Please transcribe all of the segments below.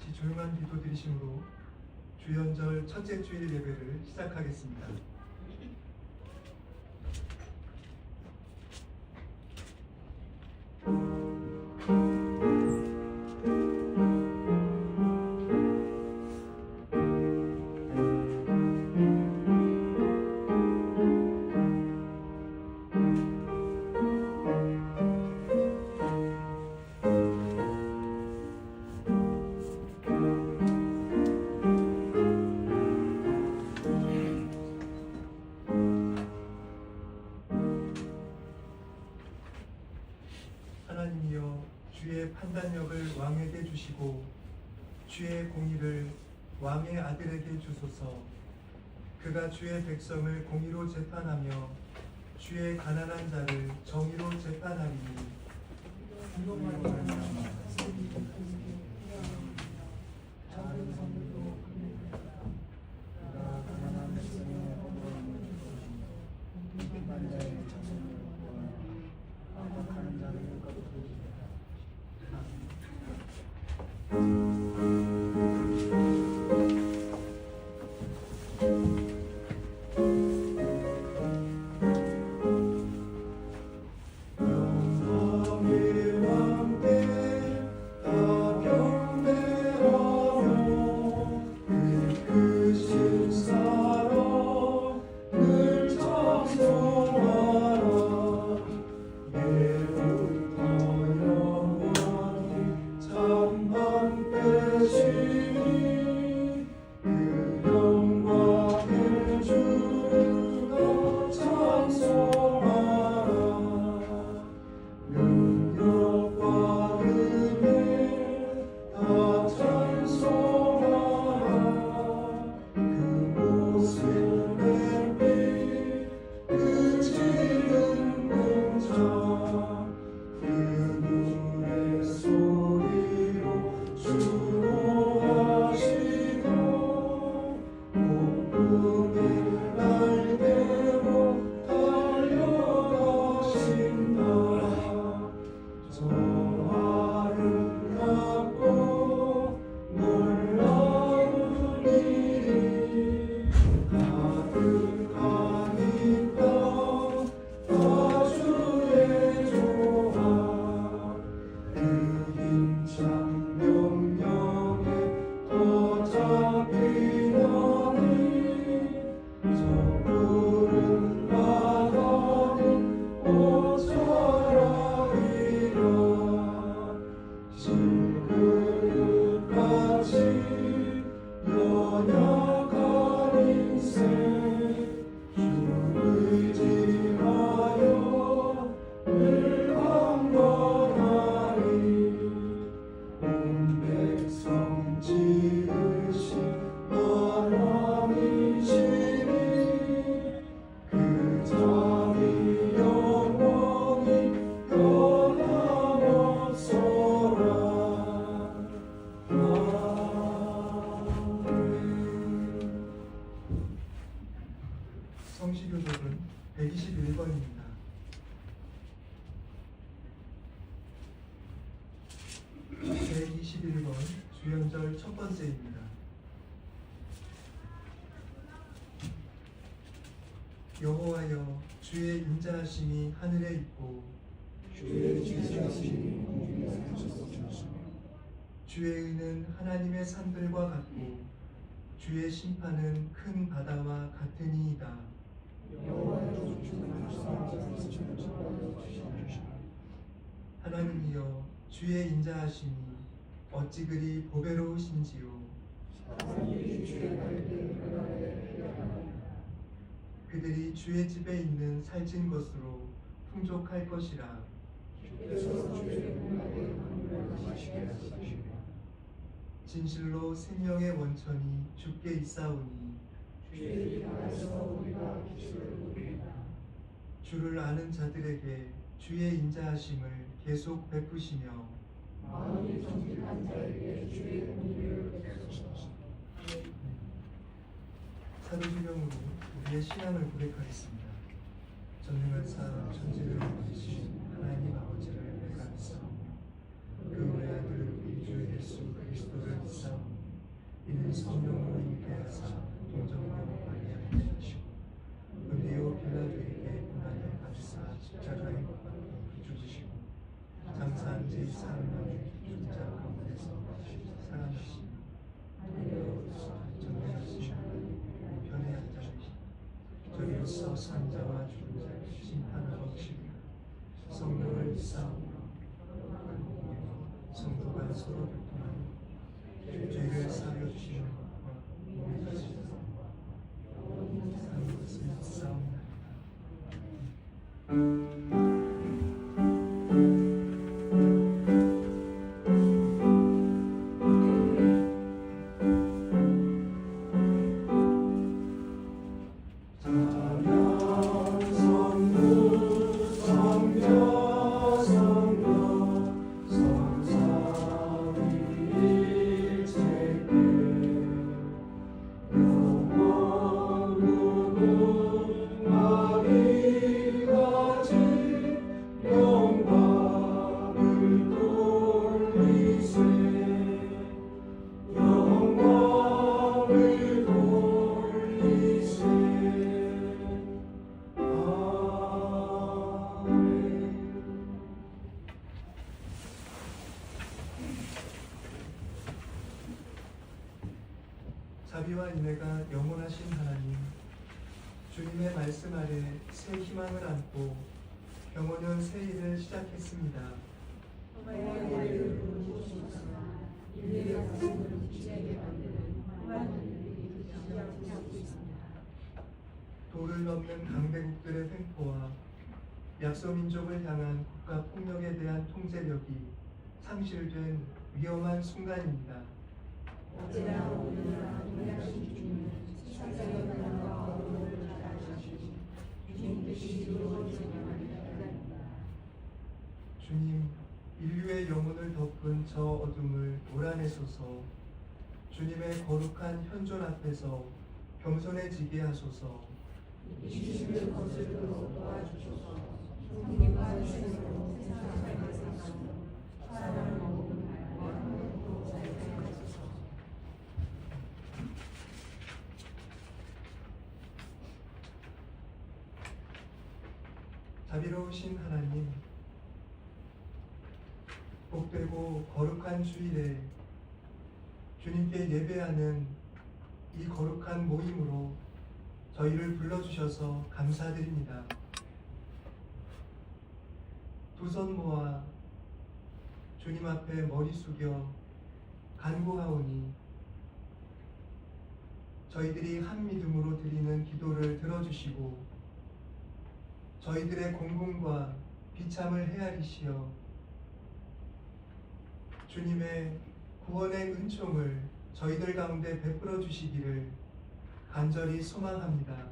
같이 조용한 기도 드리심으로 주연절 첫째 주일 예배를 시작하겠습니다. 하나님이여, 주의 판단력을 왕에게 주시고 주의 공의를 왕의 아들에게 주소서. 그가 주의 백성을 공의로 재판하며 주의 가난한 자를 정의로 재판하리니. 성시교독은 121번입니다. 제21번 주연절 첫 번째입니다. 여호와여, 주의 인자하심이 하늘에 있고 주의 진실하심이 공중에 하셨으며 주의 의는 하나님의 산들과 같고 주의 심판은 큰 바다와 같으니이다. 여호와여, 주는 불쌍한 하나님이여, 주의 인자하심이 어찌 그리 보배로우신지요. 사람이 주의 날개 그들이 주의 집에 있는 살찐 것으로 풍족할 것이라. 주께서 주의 문화에 물을 마시게 하시리니 진실로 생명의 원천이 주께 있사오니 주의 이름에서 우리가 기술을 누리나 주를 아는 자들에게 주의 인자하심을 계속 베푸시며 마음이 정직한 자에게 주의 공의를 베푸소서. 사도주경으로 우리의 신앙을 고백하겠습니다. 전능하사 천지를 만드신 하나님 아버지를 내가 믿사오며 그 외아들 우리 주 예수 그리스도를 믿사오며 성령으로 임재하사 동정으로 관리하게 하시고 본디오 빌라도에게 고난을 받으사 십자가에 못 박혀 죽으시고 장사한 지 사흘 만에 죽은 자 가운데서 살아나시고 하늘로서 전능하신 하나님 우편에 앉으시고 저희로서 산자와 죽은 자를 심판하러 오시리라. 성령을 믿사오며 성도가 서로 교통하며 죄를 사하여 주시는 것과 몸에 가시는 것과 사는 것을 믿사옵나이다. 자비와 인애가 영원하신 하나님, 주님의 말씀 아래 새 희망을 안고 병원은 새 일을 시작했습니다. 도를 넘는 강대국들의 횡포와 약소민족을 향한 국가 폭력에 대한 통제력이 상실된 위험한 순간입니다. 주님, 인류의 영혼을 덮은 저 어둠을 몰아내소서. 주님의 거룩한 현존 앞에서 겸손해지게 하소서. 자비로우신 하나님, 복되고 거룩한 주일에 주님께 예배하는 이 거룩한 모임으로 저희를 불러주셔서 감사드립니다. 두 손 모아 주님 앞에 머리 숙여 간구하오니 저희들이 한 믿음으로 드리는 기도를 들어주시고 저희들의 공분과 비참을 헤아리시어 주님의 구원의 은총을 저희들 가운데 베풀어 주시기를 간절히 소망합니다.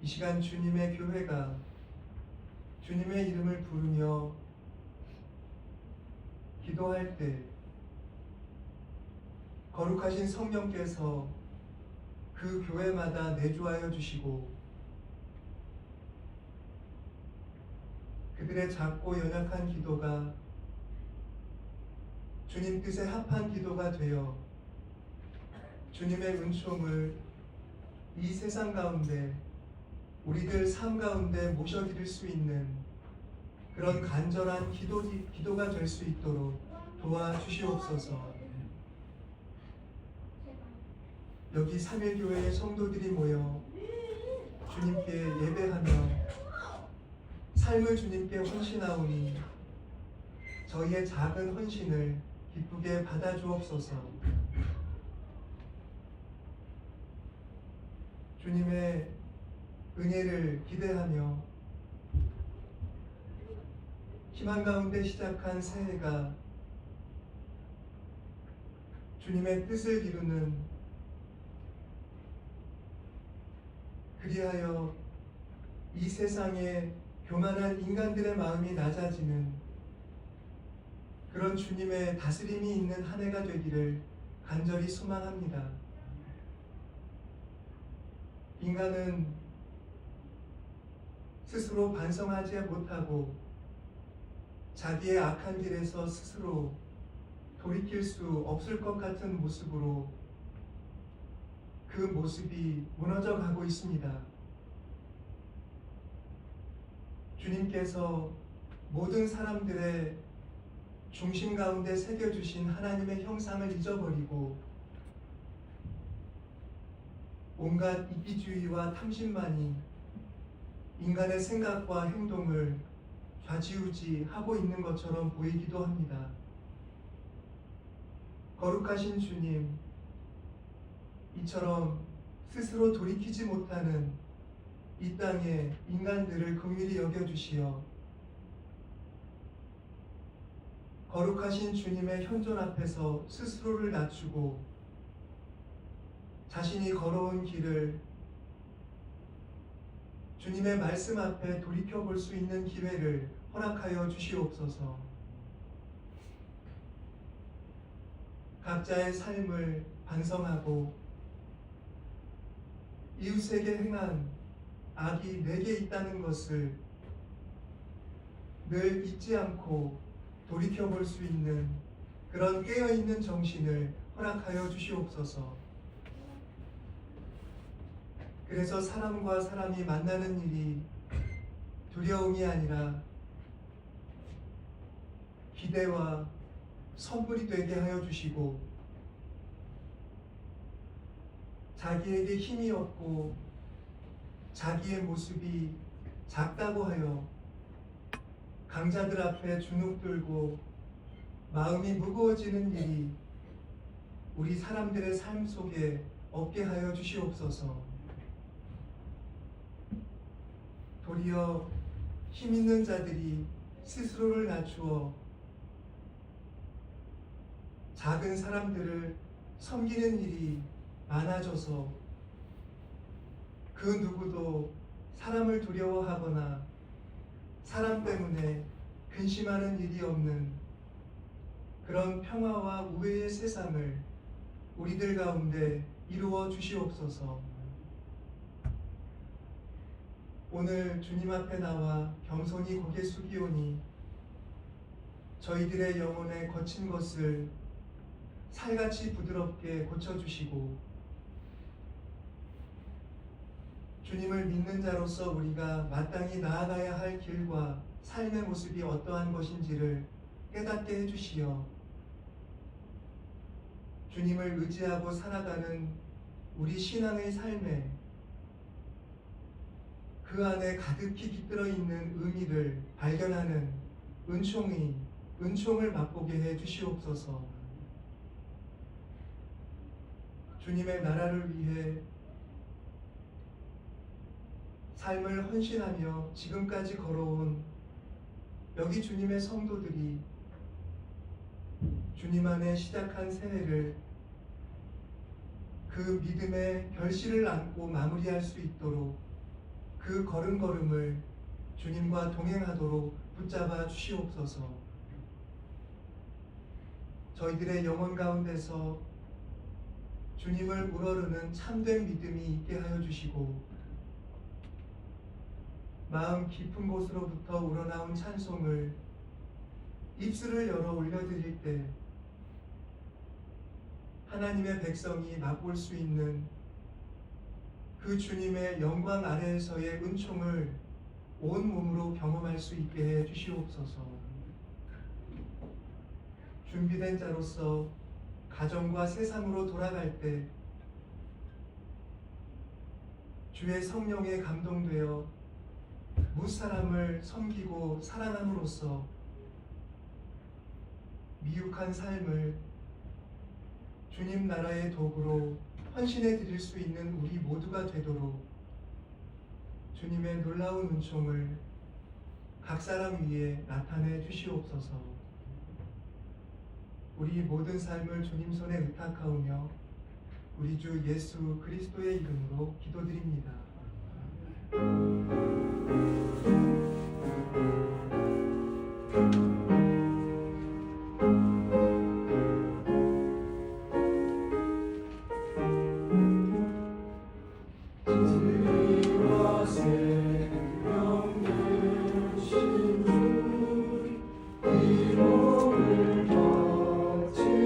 이 시간 주님의 교회가 주님의 이름을 부르며 기도할 때 거룩하신 성령께서 그 교회마다 내주하여 주시고 그들의 작고 연약한 기도가 주님 뜻에 합한 기도가 되어 주님의 은총을 이 세상 가운데 우리들 삶 가운데 모셔드릴 수 있는 그런 간절한 기도가 될 수 있도록 도와주시옵소서. 여기 3.1교회의 성도들이 모여 주님께 예배하며 삶을 주님께 헌신하오니 저희의 작은 헌신을 기쁘게 받아주옵소서. 주님의 은혜를 기대하며 희망 가운데 시작한 새해가 주님의 뜻을 이루는, 그리하여 이 세상에 교만한 인간들의 마음이 낮아지는 그런 주님의 다스림이 있는 한 해가 되기를 간절히 소망합니다. 인간은 스스로 반성하지 못하고 자기의 악한 길에서 스스로 돌이킬 수 없을 것 같은 모습으로 그 모습이 무너져 가고 있습니다. 주님께서 모든 사람들의 중심 가운데 새겨주신 하나님의 형상을 잊어버리고 온갖 이기주의와 탐심만이 인간의 생각과 행동을 좌지우지하고 있는 것처럼 보이기도 합니다. 거룩하신 주님, 이처럼 스스로 돌이키지 못하는 이 땅의 인간들을 긍휼히 여겨주시어 거룩하신 주님의 현존 앞에서 스스로를 낮추고 자신이 걸어온 길을 주님의 말씀 앞에 돌이켜볼 수 있는 기회를 허락하여 주시옵소서. 각자의 삶을 반성하고 이웃에게 행한 악이 내게 있다는 것을 늘 잊지 않고 돌이켜볼 수 있는 그런 깨어있는 정신을 허락하여 주시옵소서. 그래서 사람과 사람이 만나는 일이 두려움이 아니라 기대와 선물이 되게 하여 주시고, 자기에게 힘이 없고 자기의 모습이 작다고 하여 강자들 앞에 주눅 들고 마음이 무거워지는 일이 우리 사람들의 삶 속에 없게 하여 주시옵소서. 도리어 힘 있는 자들이 스스로를 낮추어 작은 사람들을 섬기는 일이 많아져서 그 누구도 사람을 두려워하거나 사람 때문에 근심하는 일이 없는 그런 평화와 우애의 세상을 우리들 가운데 이루어 주시옵소서. 오늘 주님 앞에 나와 겸손히 고개 숙이오니 저희들의 영혼에 거친 것을 살같이 부드럽게 고쳐주시고, 주님을 믿는 자로서 우리가 마땅히 나아가야 할 길과 삶의 모습이 어떠한 것인지를 깨닫게 해주시어 주님을 의지하고 살아가는 우리 신앙의 삶에 그 안에 가득히 깃들어 있는 의미를 발견하는 은총을 맛보게 해 주시옵소서. 주님의 나라를 위해 삶을 헌신하며 지금까지 걸어온 여기 주님의 성도들이 주님 안에 시작한 새해를 그 믿음의 결실을 안고 마무리할 수 있도록 그 걸음걸음을 주님과 동행하도록 붙잡아 주시옵소서. 저희들의 영혼 가운데서 주님을 우러르는 참된 믿음이 있게 하여 주시고, 마음 깊은 곳으로부터 우러나온 찬송을 입술을 열어 올려드릴 때 하나님의 백성이 맛볼 수 있는 그 주님의 영광 아래에서의 은총을 온 몸으로 경험할 수 있게 해 주시옵소서. 준비된 자로서 가정과 세상으로 돌아갈 때 주의 성령에 감동되어 무사람을 섬기고 사랑함으로써 미육한 삶을 주님 나라의 도구로 헌신해 드릴 수 있는 우리 모두가 되도록 주님의 놀라운 은총을 각 사람 위에 나타내 주시옵소서. 우리 모든 삶을 주님 손에 의탁하오며 우리 주 예수 그리스도의 이름으로 기도드립니다. 이 몸을 바치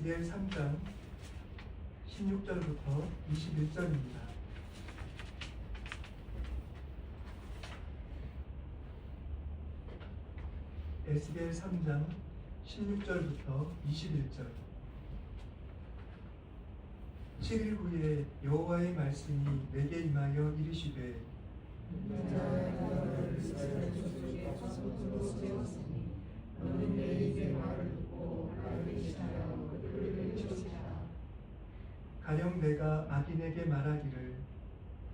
에스겔 3장 16절부터 21절입니다. 에스겔 3장 16절부터 21절. 7일 후에 여호와의 말씀이 내게 임하여 이르시되 너는 내 입의 말을 듣고 나를 의지하여 그들을 쫓으라. 가령 내가 악인에게 말하기를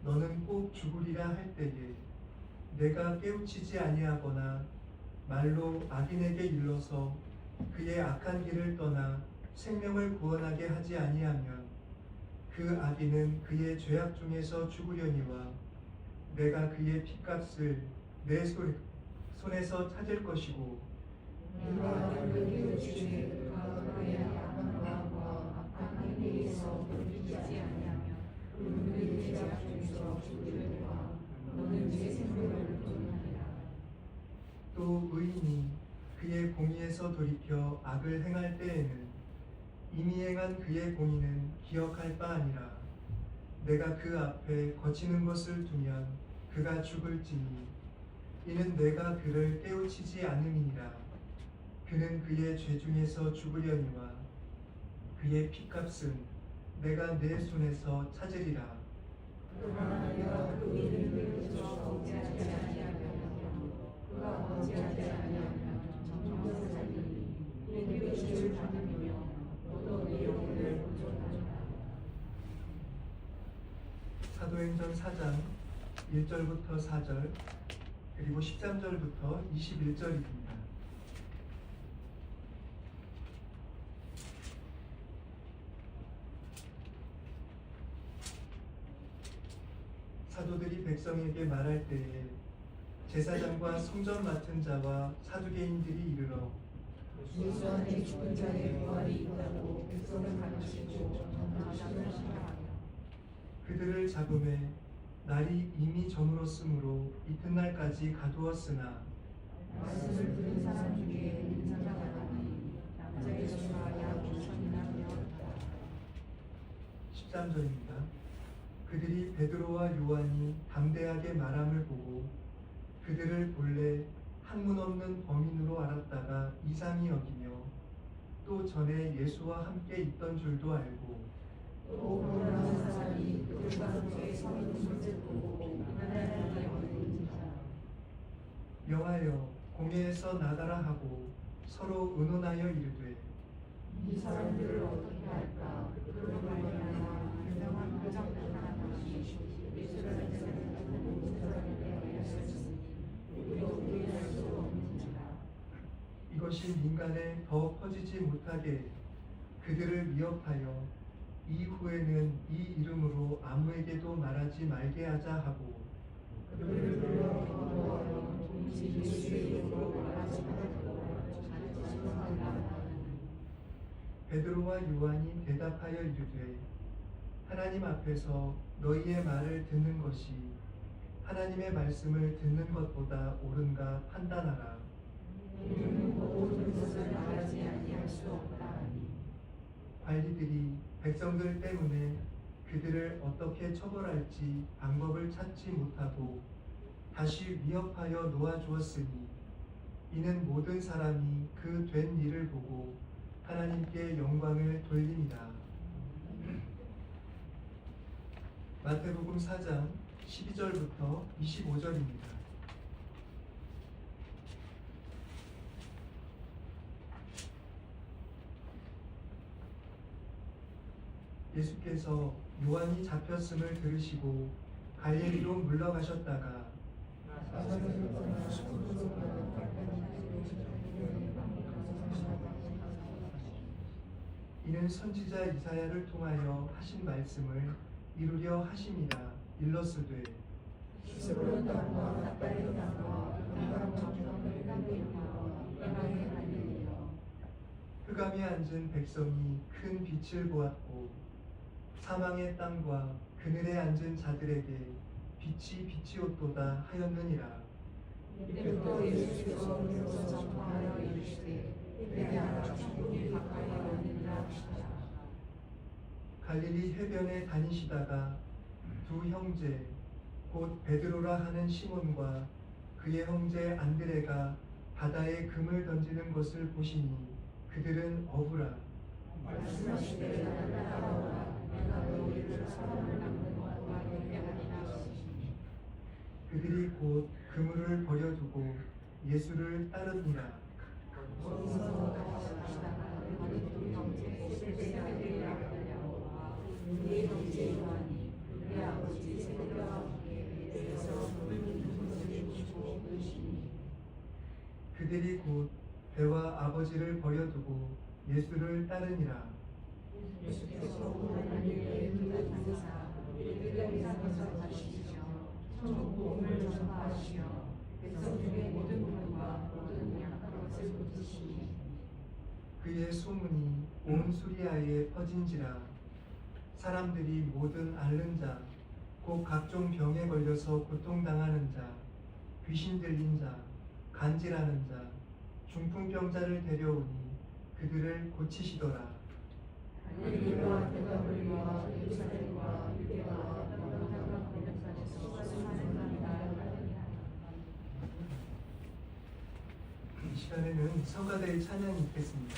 너는 꼭 죽으리라 할 때에 내가 깨우치지 아니하거나 말로 악인에게 일러서 그의 악한 길을 떠나 생명을 구원하게 하지 아니하면 그 악인은 그의 죄악 중에서 죽으려니와 내가 그의 핏값을 내 손에서 찾을 것이고 내가 그를 깨우치되 그가 그의 악한 마음과 악한 행위에서 돌이키지 아니하면 그는 그의 죄악 중에서 죽으려니와 너는 내 생명을 구원하리라. 또 의인이 그의 공의에서 돌이켜 악을 행할 때에는 이미 행한 그의 공의는 기억할 바 아니라 내가 그 앞에 거치는 것을 두면 그가 죽을지니 이는 내가 그를 깨우치지 않음이니라. 그는 그의 죄 중에서 죽으려니와 그의 핏값은 내가 내 손에서 찾으리라. 그러나 내가 그 의인을 깨우쳐 범죄하지 아니하며 그가 범죄하지 아니하면 정정하게 살리니 이는 그 죄를 받음이며 너도 네 영혼을 보존하리라. 사도행전 4장 1절부터 4절 그리고 13절부터 21절입니다. 사도들이 백성에게 말할 때에 제사장과 성전 맡은 자와 사두개인들이 이르러 예수 안에 죽은 자의 부활이 있다고 백성을 가르치고 전하시더라. 그들을 잡음에 날이 이미 저물었으므로 이튿날까지 가두었으나 말씀을 들은 사람 중에 있는 자가 많이 남자의 수가 약 5천이나 되었다. 13절입니다. 그들이 베드로와 요한이 담대하게 말함을 보고 그들을 본래 학문 없는 범인으로 알았다가 이상히 여기며 또 전에 예수와 함께 있던 줄도 알고 또 보는 사람이 그들과 함께 서 있는 것을 보고 하나님의 얻은 자. 명하여 공회에서 나가라 하고 서로 의논하여 이르되 이 사람들을 어떻게 할까? 그로 말미암아 분명한 표적을 하나 것이 예수를 대하는 사람에게 알렸으니 우리도 부인할 수 없는지라. 이것이 민간에 더 퍼지지 못하게 그들을 위협하여 이후에는 이 이름으로 아무에게도 말하지 말게 하자 하고 그들을 불러 경고하여 동시 예수의 이름으로 말하지 말고 자기 말라. 베드로와 요한이 대답하여 이르되 하나님 앞에서 너희의 말을 듣는 것이 하나님의 말씀을 듣는 것보다 옳은가 판단하라. 우리는 모든 것을 말하지 아니할 수 없다. 관리들이 백성들 때문에 그들을 어떻게 처벌할지 방법을 찾지 못하고 다시 위협하여 놓아주었으니 이는 모든 사람이 그 된 일을 보고 하나님께 영광을 돌립니다. 마태복음 4장 12절부터 25절입니다. 예수께서 요한이 잡혔음을 들으시고 갈릴리로 물러가셨다가 이는 선지자 이사야를 통하여 하신 말씀을 이루려 하심이라. 일러스되 스불론 땅과 납달리 땅과 이방 정령을 남기며 이방에 갈리며 흑암에 앉은 백성이 큰 빛을 보았고 사망의 땅과 그늘에 앉은 자들에게 빛이 비치었도다 하였느니라. 이때부터 예수께서 물러서 전파하여 이르시되 내가 천국이 가까이 오느니라 하시더라. 갈릴리 해변에 다니시다가 두 형제 곧 베드로라 하는 시몬과 그의 형제 안드레가 바다에 금을 던지는 것을 보시니 그들은 어부라. 말씀하시되 나를 따라오라. 내가 너희를 사람을 낚는 것과 되게 하리라 하시니 그들이 곧 그물을 버려두고 예수를 따르니라. 거기서 가시다가 그들이 두 형제 세베대의 아들과 그의 형제 요한이 그의 아버지 세베대와 함께 배에서 물을 주시고 드시니 그들이 곧 배와 아버지를 버려두고 예수를 따르니라. 예수께서 하나님의 은혜를 받으사 그들에게 나가서 가시시며 천국 복음을 전파하시며 백성 중에 모든 물과 모든 약한 것을 고치시니 그의 소문이 온 수리아에 퍼진지라. 사람들이 모든 앓는 자, 곧 각종 병에 걸려서 고통당하는 자, 귀신 들린 자, 간질하는 자, 중풍병자를 데려오니 그들을 고치시더라. 갈릴리와 대가볼리와 예루살렘과 유대와 땅땅땅 거기까지서 수많은 사람이 나아가니라. 이 시간에는 성가대의 찬양이 있겠습니다.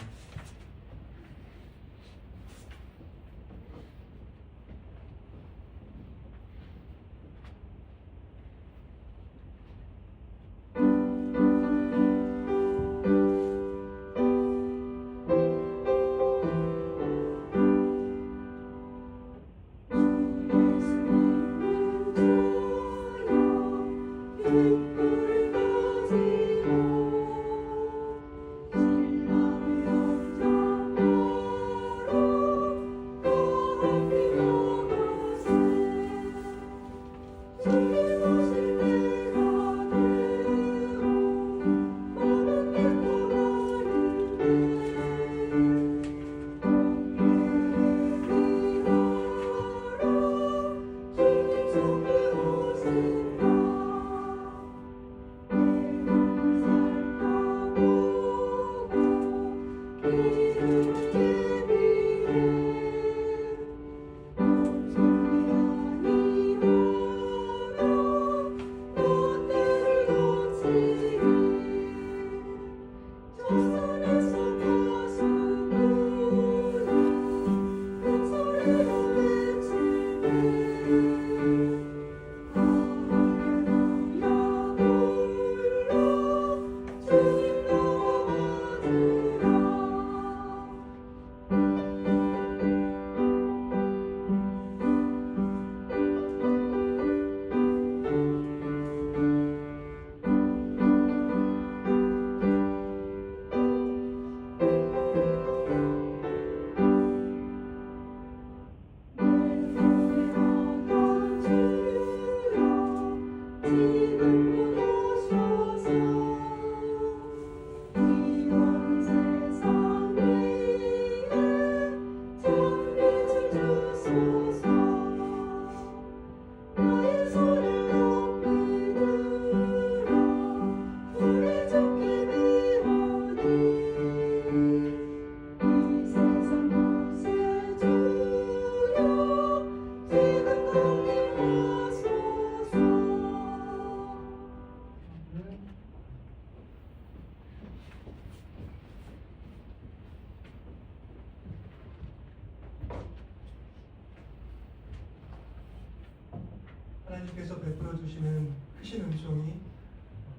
하나님께서 베풀어 주시는 크신 은총이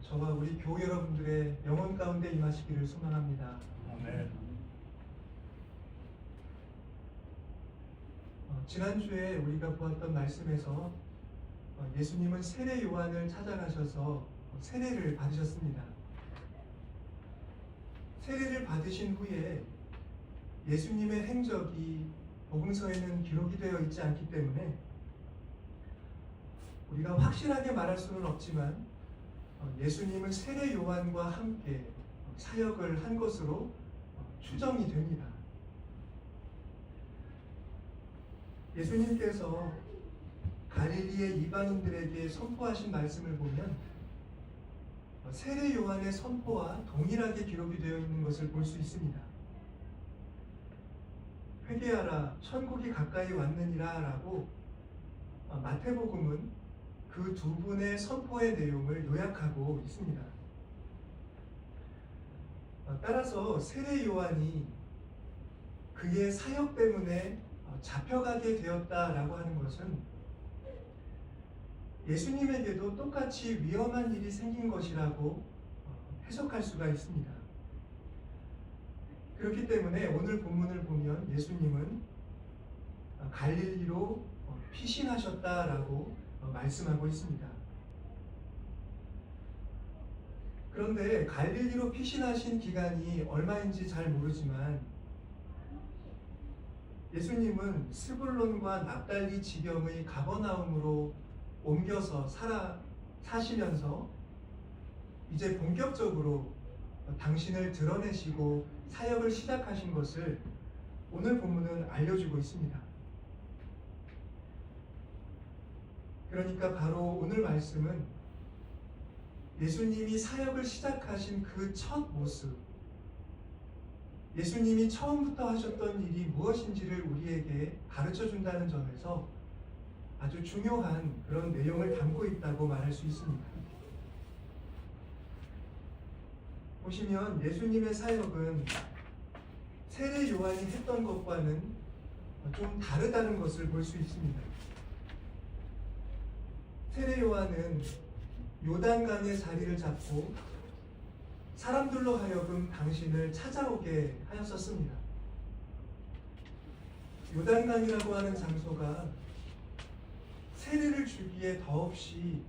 저와 우리 교우 여러분들의 영혼 가운데 임하시기를 소망합니다. 아멘. 지난주에 우리가 보았던 말씀에서 예수님은 세례 요한을 찾아가셔서 세례를 받으셨습니다. 세례를 받으신 후에 예수님의 행적이 복음서에는 기록이 되어 있지 않기 때문에 우리가 확실하게 말할 수는 없지만 예수님은 세례 요한과 함께 사역을 한 것으로 추정이 됩니다. 예수님께서 갈릴리의 이방인들에게 선포하신 말씀을 보면 세례 요한의 선포와 동일하게 기록이 되어 있는 것을 볼 수 있습니다. 회개하라, 천국이 가까이 왔느니라 라고 마태복음은 그 두 분의 선포의 내용을 요약하고 있습니다. 따라서 세례 요한이 그의 사역 때문에 잡혀가게 되었다라고 하는 것은 예수님에게도 똑같이 위험한 일이 생긴 것이라고 해석할 수가 있습니다. 그렇기 때문에 오늘 본문을 보면 예수님은 갈릴리로 피신하셨다라고 말씀하고 있습니다. 그런데 갈릴리로 피신하신 기간이 얼마인지 잘 모르지만 예수님은 스불론과 납달리 지경의 가버나움으로 옮겨서 사시면서 이제 본격적으로 당신을 드러내시고 사역을 시작하신 것을 오늘 본문은 알려주고 있습니다. 그러니까 바로 오늘 말씀은 예수님이 사역을 시작하신 그 첫 모습, 예수님이 처음부터 하셨던 일이 무엇인지를 우리에게 가르쳐 준다는 점에서 아주 중요한 그런 내용을 담고 있다고 말할 수 있습니다. 보시면 예수님의 사역은 세례 요한이 했던 것과는 좀 다르다는 것을 볼 수 있습니다. 세례 요한은 요단강의 자리를 잡고 사람들로 하여금 당신을 찾아오게 하였었습니다. 요단강이라고 하는 장소가 세례를 주기에 더없이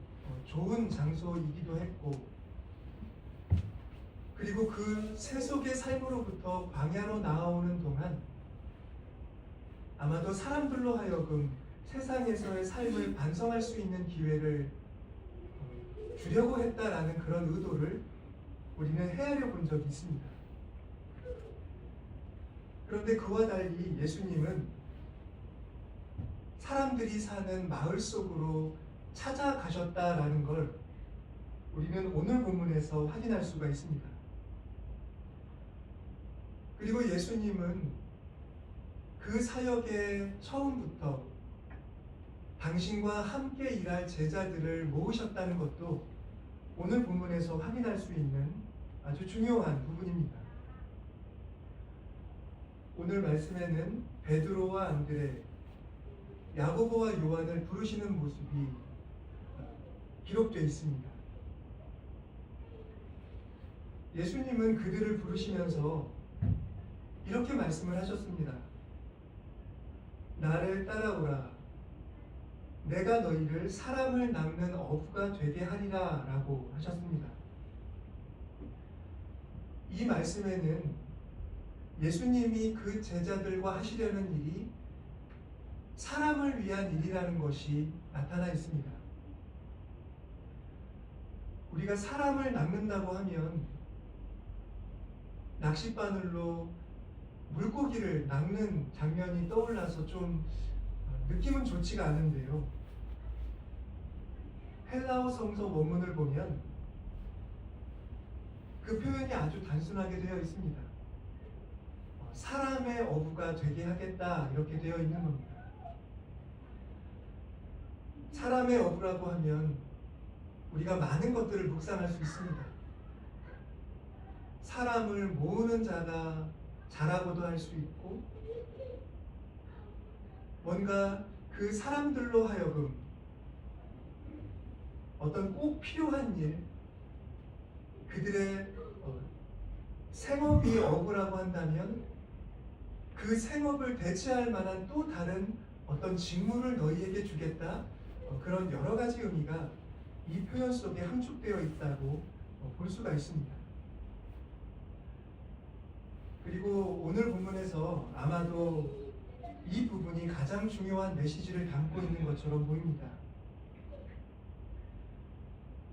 좋은 장소이기도 했고, 그리고 그 세속의 삶으로부터 광야로 나아오는 동안 아마도 사람들로 하여금 세상에서의 삶을 반성할 수 있는 기회를 주려고 했다라는 그런 의도를 우리는 헤아려 본 적이 있습니다. 그런데 그와 달리 예수님은 사람들이 사는 마을 속으로 찾아가셨다라는 걸 우리는 오늘 본문에서 확인할 수가 있습니다. 그리고 예수님은 그 사역의 처음부터 당신과 함께 일할 제자들을 모으셨다는 것도 오늘 본문에서 확인할 수 있는 아주 중요한 부분입니다. 오늘 말씀에는 베드로와 안드레, 야고보와 요한을 부르시는 모습이 기록되어 있습니다. 예수님은 그들을 부르시면서 이렇게 말씀을 하셨습니다. 나를 따라오라. 내가 너희를 사람을 낚는 어부가 되게 하리라 라고 하셨습니다. 이 말씀에는 예수님이 그 제자들과 하시려는 일이 사람을 위한 일이라는 것이 나타나 있습니다. 우리가 사람을 낚는다고 하면 낚싯바늘로 물고기를 낚는 장면이 떠올라서 좀 느낌은 좋지가 않은데요. 헬라어 성서 원문을 보면 그 표현이 아주 단순하게 되어 있습니다. 사람의 어부가 되게 하겠다 이렇게 되어 있는 겁니다. 사람의 어부라고 하면 우리가 많은 것들을 묵상할 수 있습니다. 사람을 모으는 자라고도 할 수 있고, 뭔가 그 사람들로 하여금 어떤 꼭 필요한 일, 그들의 생업이 어부라고 한다면 그 생업을 대체할 만한 또 다른 어떤 직무를 너희에게 주겠다, 그런 여러 가지 의미가 이 표현 속에 함축되어 있다고 볼 수가 있습니다. 그리고 오늘 본문에서 아마도 이 부분이 가장 중요한 메시지를 담고 있는 것처럼 보입니다.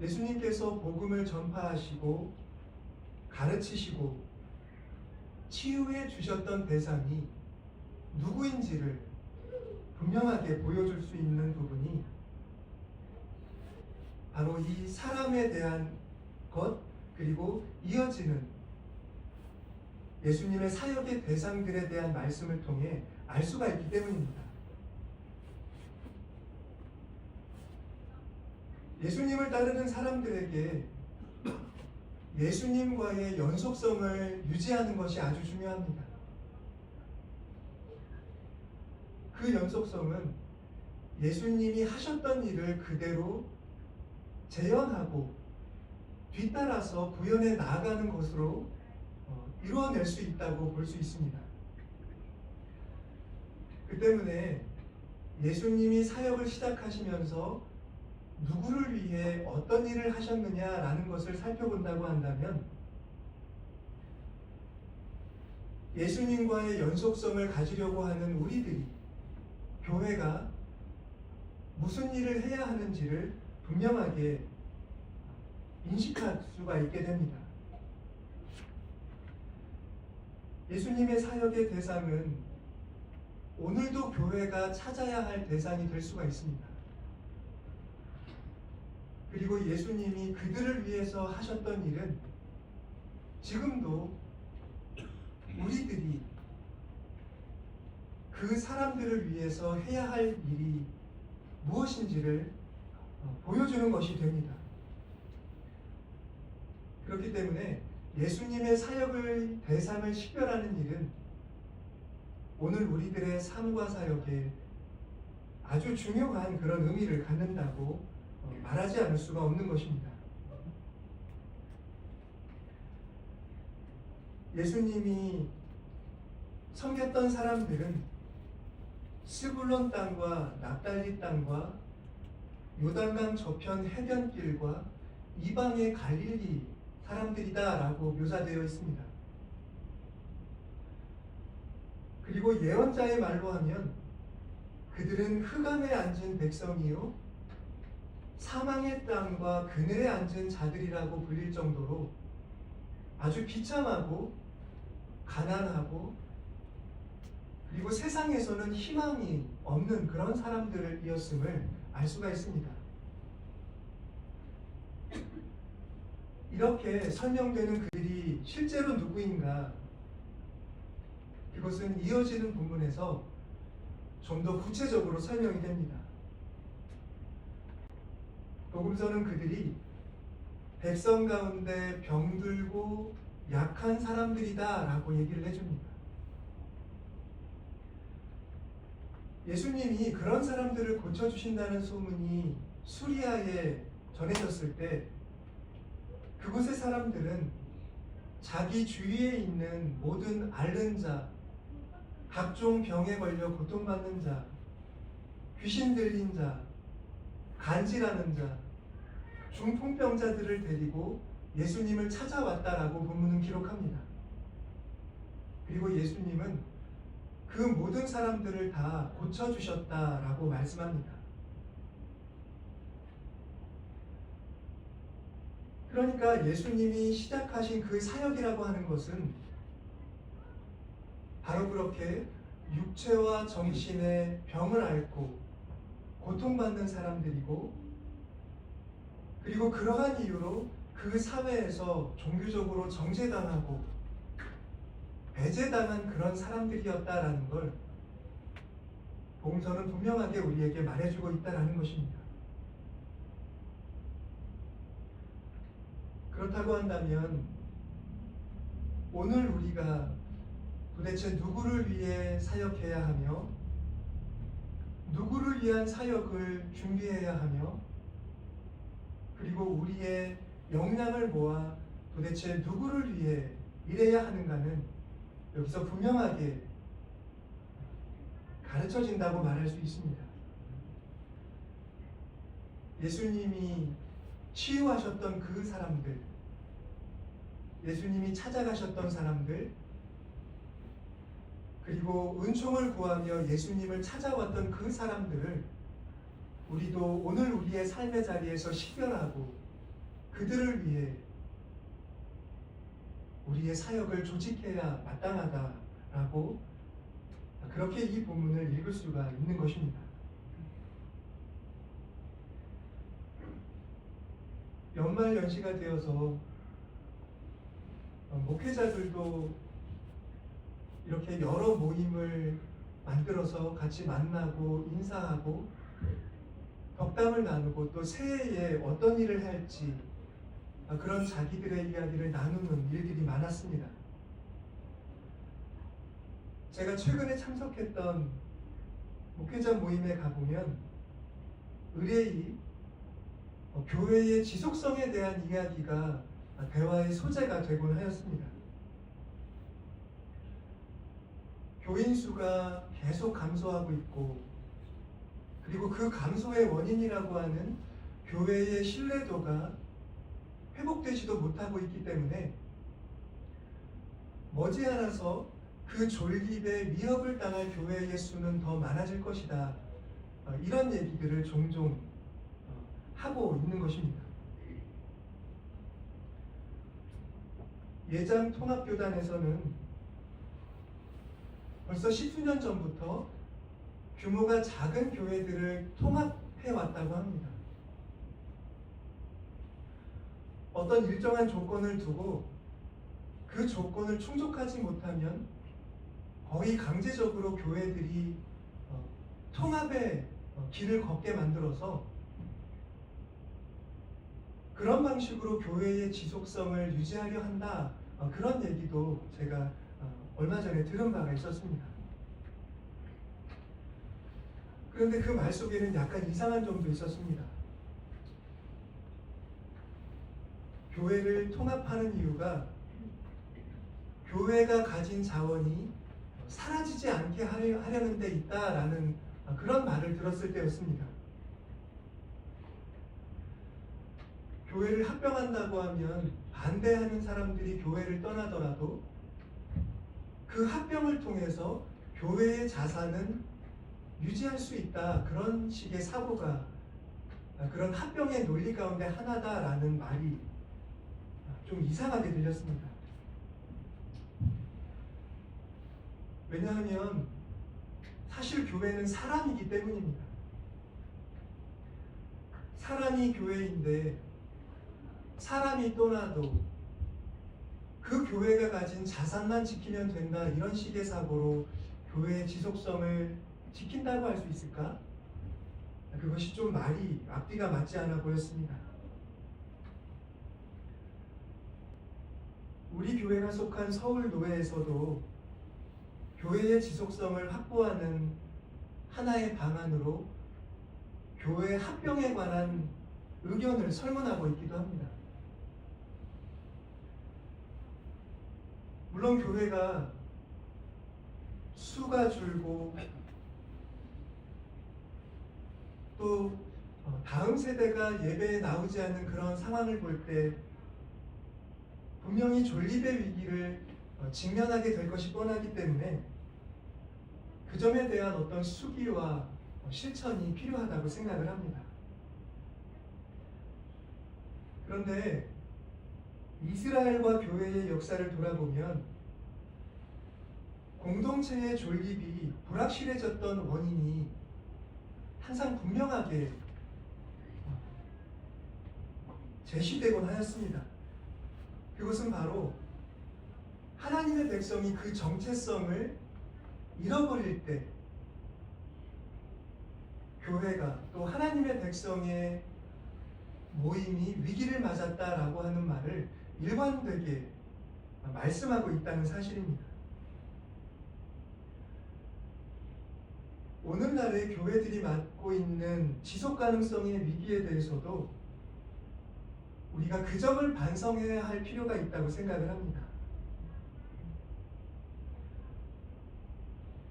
예수님께서 복음을 전파하시고 가르치시고 치유해 주셨던 대상이 누구인지를 분명하게 보여줄 수 있는 부분이 바로 이 사람에 대한 것, 그리고 이어지는 예수님의 사역의 대상들에 대한 말씀을 통해 알 수가 있기 때문입니다. 예수님을 따르는 사람들에게 예수님과의 연속성을 유지하는 것이 아주 중요합니다. 그 연속성은 예수님이 하셨던 일을 그대로 재현하고 뒤따라서 구현해 나아가는 것으로 이루어낼 수 있다고 볼 수 있습니다. 그 때문에 예수님이 사역을 시작하시면서 누구를 위해 어떤 일을 하셨느냐라는 것을 살펴본다고 한다면 예수님과의 연속성을 가지려고 하는 우리들이 교회가 무슨 일을 해야 하는지를 분명하게 인식할 수가 있게 됩니다. 예수님의 사역의 대상은 오늘도 교회가 찾아야 할 대상이 될 수가 있습니다. 그리고 예수님이 그들을 위해서 하셨던 일은 지금도 우리들이 그 사람들을 위해서 해야 할 일이 무엇인지를 보여주는 것이 됩니다. 그렇기 때문에 예수님의 사역의 대상을 식별하는 일은 오늘 우리들의 삶과 사역에 아주 중요한 그런 의미를 갖는다고 말하지 않을 수가 없는 것입니다. 예수님이 섬겼던 사람들은 스불론 땅과 납달리 땅과 요단강 저편 해변길과 이방의 갈릴리 사람들이다라고 묘사되어 있습니다. 그리고 예언자의 말로 하면 그들은 흑암에 앉은 백성이요 사망의 땅과 그늘에 앉은 자들이라고 불릴 정도로 아주 비참하고 가난하고 그리고 세상에서는 희망이 없는 그런 사람들이었음을 알 수가 있습니다. 이렇게 설명되는 그들이 실제로 누구인가? 이것은 이어지는 부분에서 좀 더 구체적으로 설명이 됩니다. 복음서는 그들이 백성 가운데 병들고 약한 사람들이다 라고 얘기를 해줍니다. 예수님이 그런 사람들을 고쳐주신다는 소문이 수리아에 전해졌을 때 그곳의 사람들은 자기 주위에 있는 모든 앓는 자, 각종 병에 걸려 고통받는 자, 귀신 들린 자, 간질하는 자, 중풍병자들을 데리고 예수님을 찾아왔다라고 본문은 기록합니다. 그리고 예수님은 그 모든 사람들을 다 고쳐주셨다라고 말씀합니다. 그러니까 예수님이 시작하신 그 사역이라고 하는 것은 바로 그렇게 육체와 정신의 병을 앓고 고통받는 사람들이고 그리고 그러한 이유로 그 사회에서 종교적으로 정죄당하고 배제당한 그런 사람들이었다라는 걸 복음서는 분명하게 우리에게 말해주고 있다라는 것입니다. 그렇다고 한다면 오늘 우리가 도대체 누구를 위해 사역해야 하며 누구를 위한 사역을 준비해야 하며 그리고 우리의 역량을 모아 도대체 누구를 위해 일해야 하는가는 여기서 분명하게 가르쳐진다고 말할 수 있습니다. 예수님이 치유하셨던 그 사람들, 예수님이 찾아가셨던 사람들, 그리고 은총을 구하며 예수님을 찾아왔던 그 사람들을 우리도 오늘 우리의 삶의 자리에서 식별하고 그들을 위해 우리의 사역을 조직해야 마땅하다라고 그렇게 이 본문을 읽을 수가 있는 것입니다. 연말 연시가 되어서 목회자들도 이렇게 여러 모임을 만들어서 같이 만나고 인사하고 덕담을 나누고 또 새해에 어떤 일을 할지 그런 자기들의 이야기를 나누는 일들이 많았습니다. 제가 최근에 참석했던 목회자 모임에 가보면 의뢰이 교회의 지속성에 대한 이야기가 대화의 소재가 되곤 하였습니다. 교인 수가 계속 감소하고 있고, 그리고 그 감소의 원인이라고 하는 교회의 신뢰도가 회복되지도 못하고 있기 때문에 머지않아서 그 존립에 위협을 당할 교회의 수는 더 많아질 것이다. 이런 얘기들을 종종 하고 있는 것입니다. 예장 통합교단에서는 벌써 10수년 전부터 규모가 작은 교회들을 통합해 왔다고 합니다. 어떤 일정한 조건을 두고 그 조건을 충족하지 못하면 거의 강제적으로 교회들이 통합의 길을 걷게 만들어서 그런 방식으로 교회의 지속성을 유지하려 한다. 그런 얘기도 제가 얼마 전에 들은 바가 있었습니다. 그런데 그 말 속에는 약간 이상한 점도 있었습니다. 교회를 통합하는 이유가 교회가 가진 자원이 사라지지 않게 하려는 데 있다라는 그런 말을 들었을 때였습니다. 교회를 합병한다고 하면 반대하는 사람들이 교회를 떠나더라도 그 합병을 통해서 교회의 자산은 유지할 수 있다. 그런 식의 사고가 그런 합병의 논리 가운데 하나다라는 말이 좀 이상하게 들렸습니다. 왜냐하면 사실 교회는 사람이기 때문입니다. 사람이 교회인데 사람이 떠나도 그 교회가 가진 자산만 지키면 된다, 이런 식의 사고로 교회의 지속성을 지킨다고 할 수 있을까? 그것이 좀 말이 앞뒤가 맞지 않아 보였습니다. 우리 교회가 속한 서울노회에서도 교회의 지속성을 확보하는 하나의 방안으로 교회 합병에 관한 의견을 설문하고 있기도 합니다. 물론 교회가 수가 줄고 또 다음 세대가 예배에 나오지 않는 그런 상황을 볼 때 분명히 존립의 위기를 직면하게 될 것이 뻔하기 때문에 그 점에 대한 어떤 수기와 실천이 필요하다고 생각을 합니다. 그런데 이스라엘과 교회의 역사를 돌아보면 공동체의 존립이 불확실해졌던 원인이 항상 분명하게 제시되곤 하였습니다. 그것은 바로 하나님의 백성이 그 정체성을 잃어버릴 때 교회가 또 하나님의 백성의 모임이 위기를 맞았다라고 하는 말을 일관되게 말씀하고 있다는 사실입니다. 오늘날의 교회들이 맞고 있는 지속 가능성의 위기에 대해서도 우리가 그 점을 반성해야 할 필요가 있다고 생각을 합니다.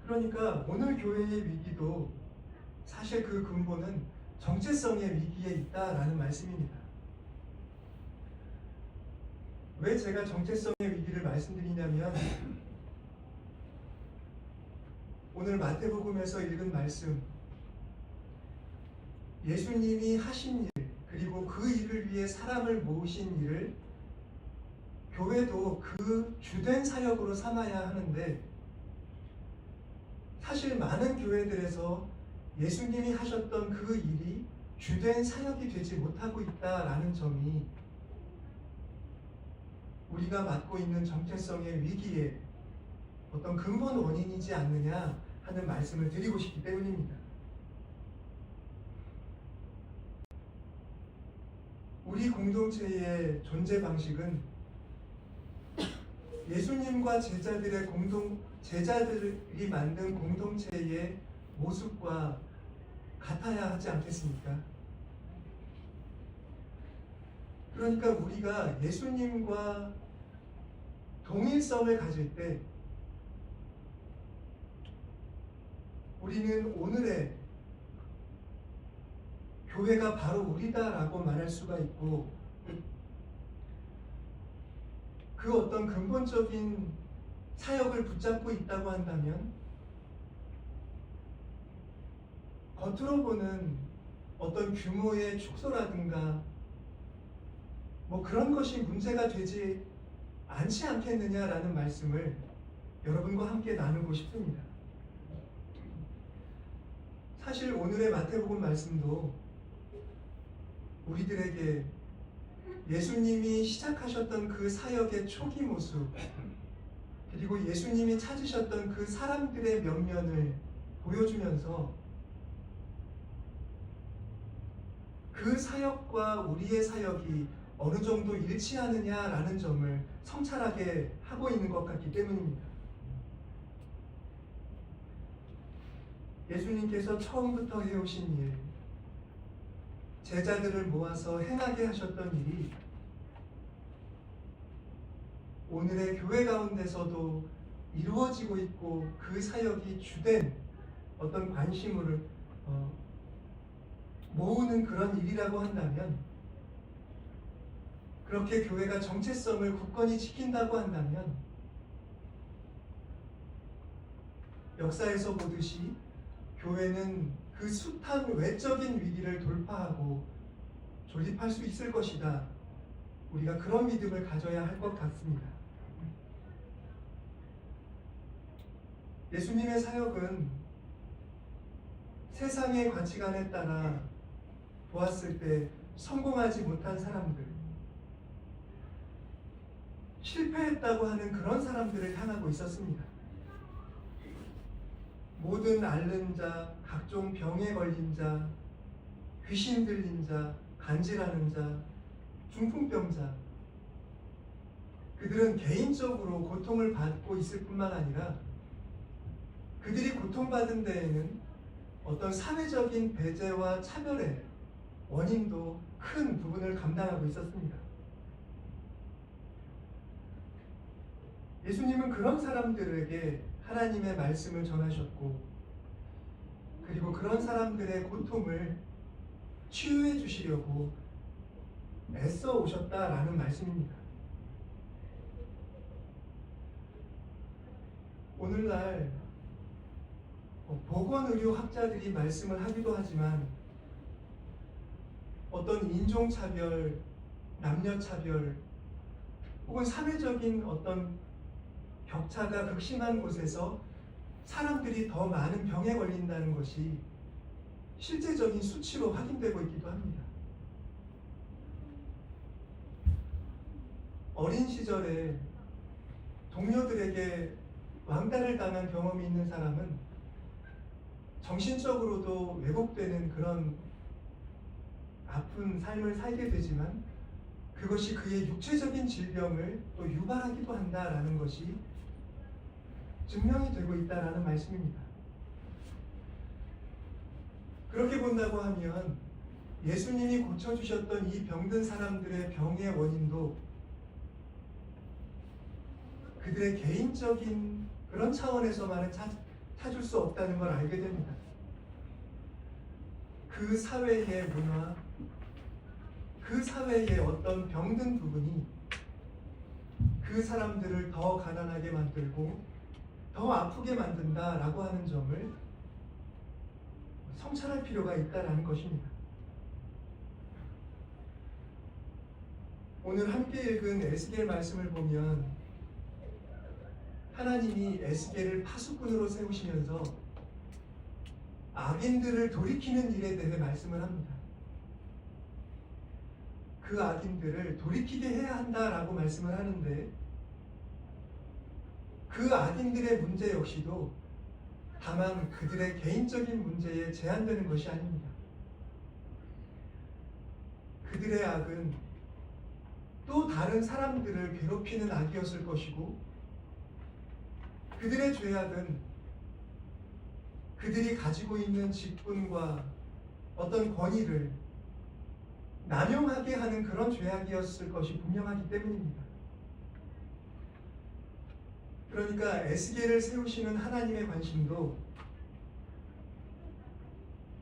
그러니까 오늘 교회의 위기도 사실 그 근본은 정체성의 위기에 있다라는 말씀입니다. 왜 제가 정체성의 위기를 말씀드리냐면 오늘 마태복음에서 읽은 말씀, 예수님이 하신 일, 그리고 그 일을 위해 사람을 모으신 일을 교회도 그 주된 사역으로 삼아야 하는데 사실 많은 교회들에서 예수님이 하셨던 그 일이 주된 사역이 되지 못하고 있다라는 점이 우리가 맡고 있는 정체성의 위기에 어떤 근본 원인이지 않느냐 하는 말씀을 드리고 싶기 때문입니다. 우리 공동체의 존재 방식은 예수님과 제자들이 만든 공동체의 모습과 같아야 하지 않겠습니까? 그러니까 우리가 예수님과 동일성을 가질 때 우리는 오늘의 교회가 바로 우리다라고 말할 수가 있고, 그 어떤 근본적인 사역을 붙잡고 있다고 한다면 겉으로 보는 어떤 규모의 축소라든가 뭐 그런 것이 문제가 되지 않지 않겠느냐라는 말씀을 여러분과 함께 나누고 싶습니다. 사실 오늘의 마태복음 말씀도 우리들에게 예수님이 시작하셨던 그 사역의 초기 모습, 그리고 예수님이 찾으셨던 그 사람들의 면면을 보여주면서 그 사역과 우리의 사역이 어느 정도 일치하느냐라는 점을 성찰하게 하고 있는 것 같기 때문입니다. 예수님께서 처음부터 해오신 일, 제자들을 모아서 행하게 하셨던 일이 오늘의 교회 가운데서도 이루어지고 있고, 그 사역이 주된 어떤 관심을 모으는 그런 일이라고 한다면, 그렇게 교회가 정체성을 굳건히 지킨다고 한다면, 역사에서 보듯이 교회는 그 숱한 외적인 위기를 돌파하고 조립할 수 있을 것이다. 우리가 그런 믿음을 가져야 할 것 같습니다. 예수님의 사역은 세상의 가치관에 따라 보았을 때 성공하지 못한 사람들, 실패했다고 하는 그런 사람들을 향하고 있었습니다. 모든 앓는 자, 각종 병에 걸린 자, 귀신 들린 자, 간질하는 자, 중풍병자, 그들은 개인적으로 고통을 받고 있을 뿐만 아니라 그들이 고통받은 데에는 어떤 사회적인 배제와 차별의 원인도 큰 부분을 감당하고 있었습니다. 예수님은 그런 사람들에게 하나님의 말씀을 전하셨고, 그리고 그런 사람들의 고통을 치유해 주시려고 애써 오셨다라는 말씀입니다. 오늘날 보건의료학자들이 말씀을 하기도 하지만 어떤 인종차별, 남녀차별, 혹은 사회적인 어떤 격차가 극심한 곳에서 사람들이 더 많은 병에 걸린다는 것이 실제적인 수치로 확인되고 있기도 합니다. 어린 시절에 동료들에게 왕따를 당한 경험이 있는 사람은 정신적으로도 왜곡되는 그런 아픈 삶을 살게 되지만, 그것이 그의 육체적인 질병을 또 유발하기도 한다라는 것이 증명이 되고 있다라는 말씀입니다. 그렇게 본다고 하면 예수님이 고쳐주셨던 이 병든 사람들의 병의 원인도 그들의 개인적인 그런 차원에서만은 찾을 수 없다는 걸 알게 됩니다. 그 사회의 문화, 그 사회의 어떤 병든 부분이 그 사람들을 더 가난하게 만들고 더 아프게 만든다라고 하는 점을 성찰할 필요가 있다라는 것입니다. 오늘 함께 읽은 에스겔 말씀을 보면 하나님이 에스겔을 파수꾼으로 세우시면서 악인들을 돌이키는 일에 대해 말씀을 합니다. 그 악인들을 돌이키게 해야 한다라고 말씀을 하는데, 그 악인들의 문제 역시도 다만 그들의 개인적인 문제에 제한되는 것이 아닙니다. 그들의 악은 또 다른 사람들을 괴롭히는 악이었을 것이고, 그들의 죄악은 그들이 가지고 있는 직분과 어떤 권위를 남용하게 하는 그런 죄악이었을 것이 분명하기 때문입니다. 그러니까 에스겔을 세우시는 하나님의 관심도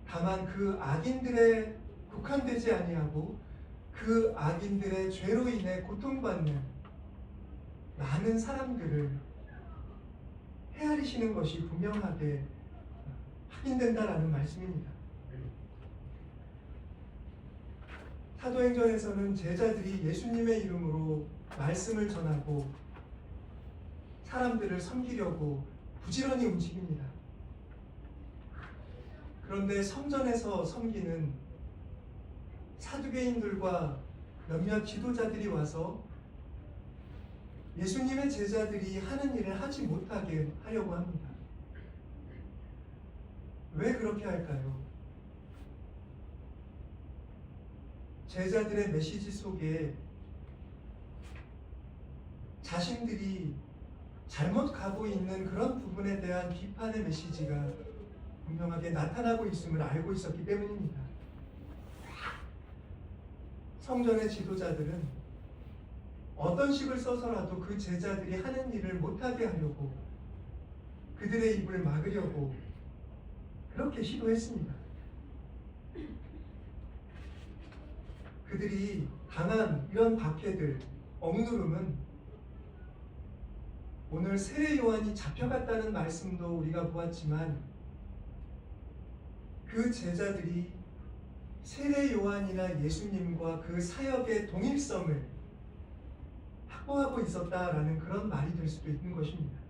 다만 그 악인들에 국한되지 아니하고 그 악인들의 죄로 인해 고통받는 많은 사람들을 헤아리시는 것이 분명하게 확인된다라는 말씀입니다. 사도행전에서는 제자들이 예수님의 이름으로 말씀을 전하고 사람들을 섬기려고 부지런히 움직입니다. 그런데 성전에서 섬기는 사두개인들과 몇몇 지도자들이 와서 예수님의 제자들이 하는 일을 하지 못하게 하려고 합니다. 왜 그렇게 할까요? 제자들의 메시지 속에 자신들이 잘못 가고 있는 그런 부분에 대한 비판의 메시지가 분명하게 나타나고 있음을 알고 있었기 때문입니다. 성전의 지도자들은 어떤 식을 써서라도 그 제자들이 하는 일을 못하게 하려고, 그들의 입을 막으려고 그렇게 시도했습니다. 그들이 당한 이런 박해들, 억누름은 오늘 세례 요한이 잡혀갔다는 말씀도 우리가 보았지만, 그 제자들이 세례 요한이나 예수님과 그 사역의 동일성을 확보하고 있었다라는 그런 말이 될 수도 있는 것입니다.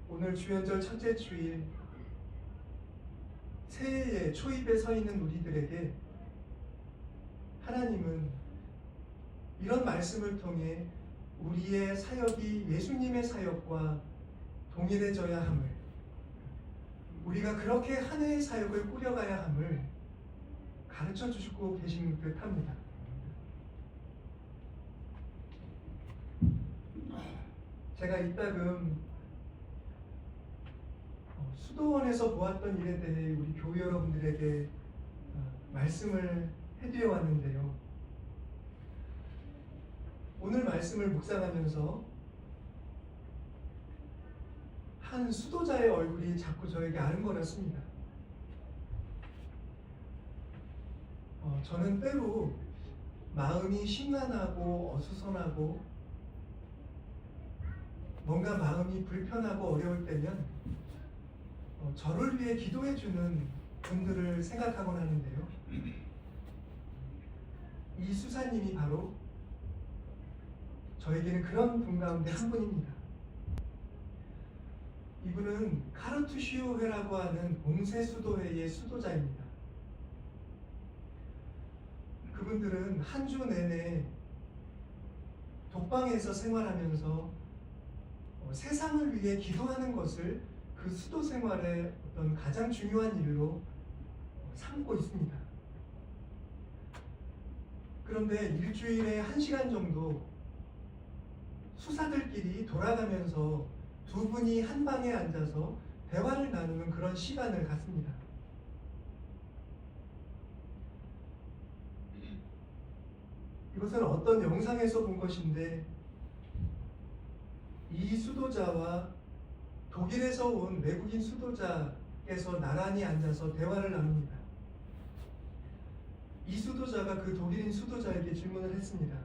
오늘 주연절 첫째 주일 새해의 초입에 서 있는 우리들에게 하나님은 이런 말씀을 통해 우리의 사역이 예수님의 사역과 동일해져야 함을, 우리가 그렇게 한 해의 사역을 꾸려가야 함을 가르쳐 주시고 계신 듯 합니다. 제가 이따금 수도원에서 보았던 일에 대해 우리 교회 여러분들에게 말씀을 해드려 왔는데요. 오늘 말씀을 묵상하면서 한 수도자의 얼굴이 자꾸 저에게 아른거렸습니다. 저는 때로 마음이 심란하고 어수선하고 뭔가 마음이 불편하고 어려울 때면 저를 위해 기도해주는 분들을 생각하곤 하는데요. 이 수사님이 바로 저에게는 그런 분 가운데 한 분입니다. 이분은 카르투시오회라고 하는 봉쇄수도회의 수도자입니다. 그분들은 한 주 내내 독방에서 생활하면서 세상을 위해 기도하는 것을 그 수도 생활의 어떤 가장 중요한 일로 삼고 있습니다. 그런데 일주일에 1시간 정도 수사들끼리 돌아가면서 두 분이 한 방에 앉아서 대화를 나누는 그런 시간을 갖습니다. 이것은 어떤 영상에서 본 것인데, 이 수도자와 독일에서 온 외국인 수도자께서 나란히 앉아서 대화를 나눕니다. 이 수도자가 그 독일인 수도자에게 질문을 했습니다.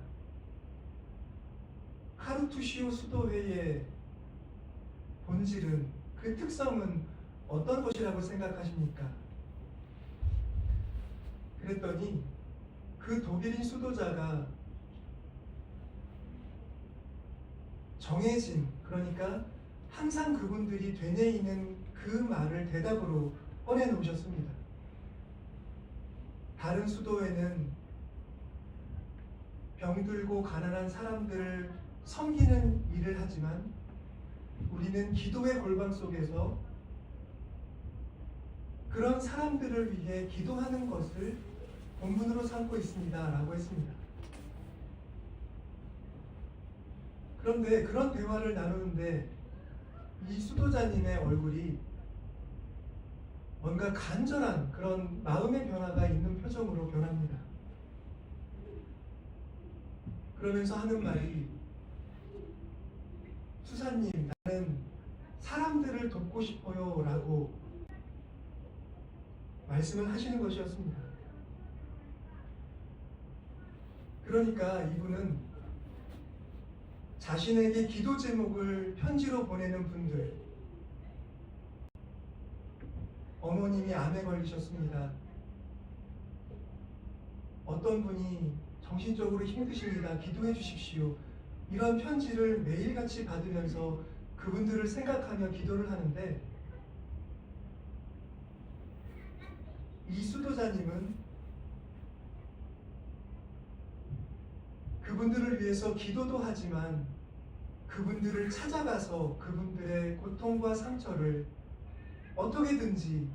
카르투시오 수도회의 본질은, 그 특성은 어떤 것이라고 생각하십니까? 그랬더니 그 독일인 수도자가 정해진, 그러니까 항상 그분들이 되뇌이는 그 말을 대답으로 꺼내놓으셨습니다. 다른 수도에는 병들고 가난한 사람들을 섬기는 일을 하지만 우리는 기도의 골방 속에서 그런 사람들을 위해 기도하는 것을 본분으로 삼고 있습니다 라고 했습니다. 그런데 그런 대화를 나누는데 이 수도자님의 얼굴이 뭔가 간절한 그런 마음의 변화가 있는 표정으로 변합니다. 그러면서 하는 말이, 수사님, 나는 사람들을 돕고 싶어요 라고 말씀을 하시는 것이었습니다. 그러니까 이분은 자신에게 기도 제목을 편지로 보내는 분들, 어머님이 암에 걸리셨습니다. 어떤 분이 정신적으로 힘드십니다. 기도해 주십시오. 이런 편지를 매일같이 받으면서 그분들을 생각하며 기도를 하는데, 이 수도자님은 그분들을 위해서 기도도 하지만 그분들을 찾아가서 그분들의 고통과 상처를 어떻게든지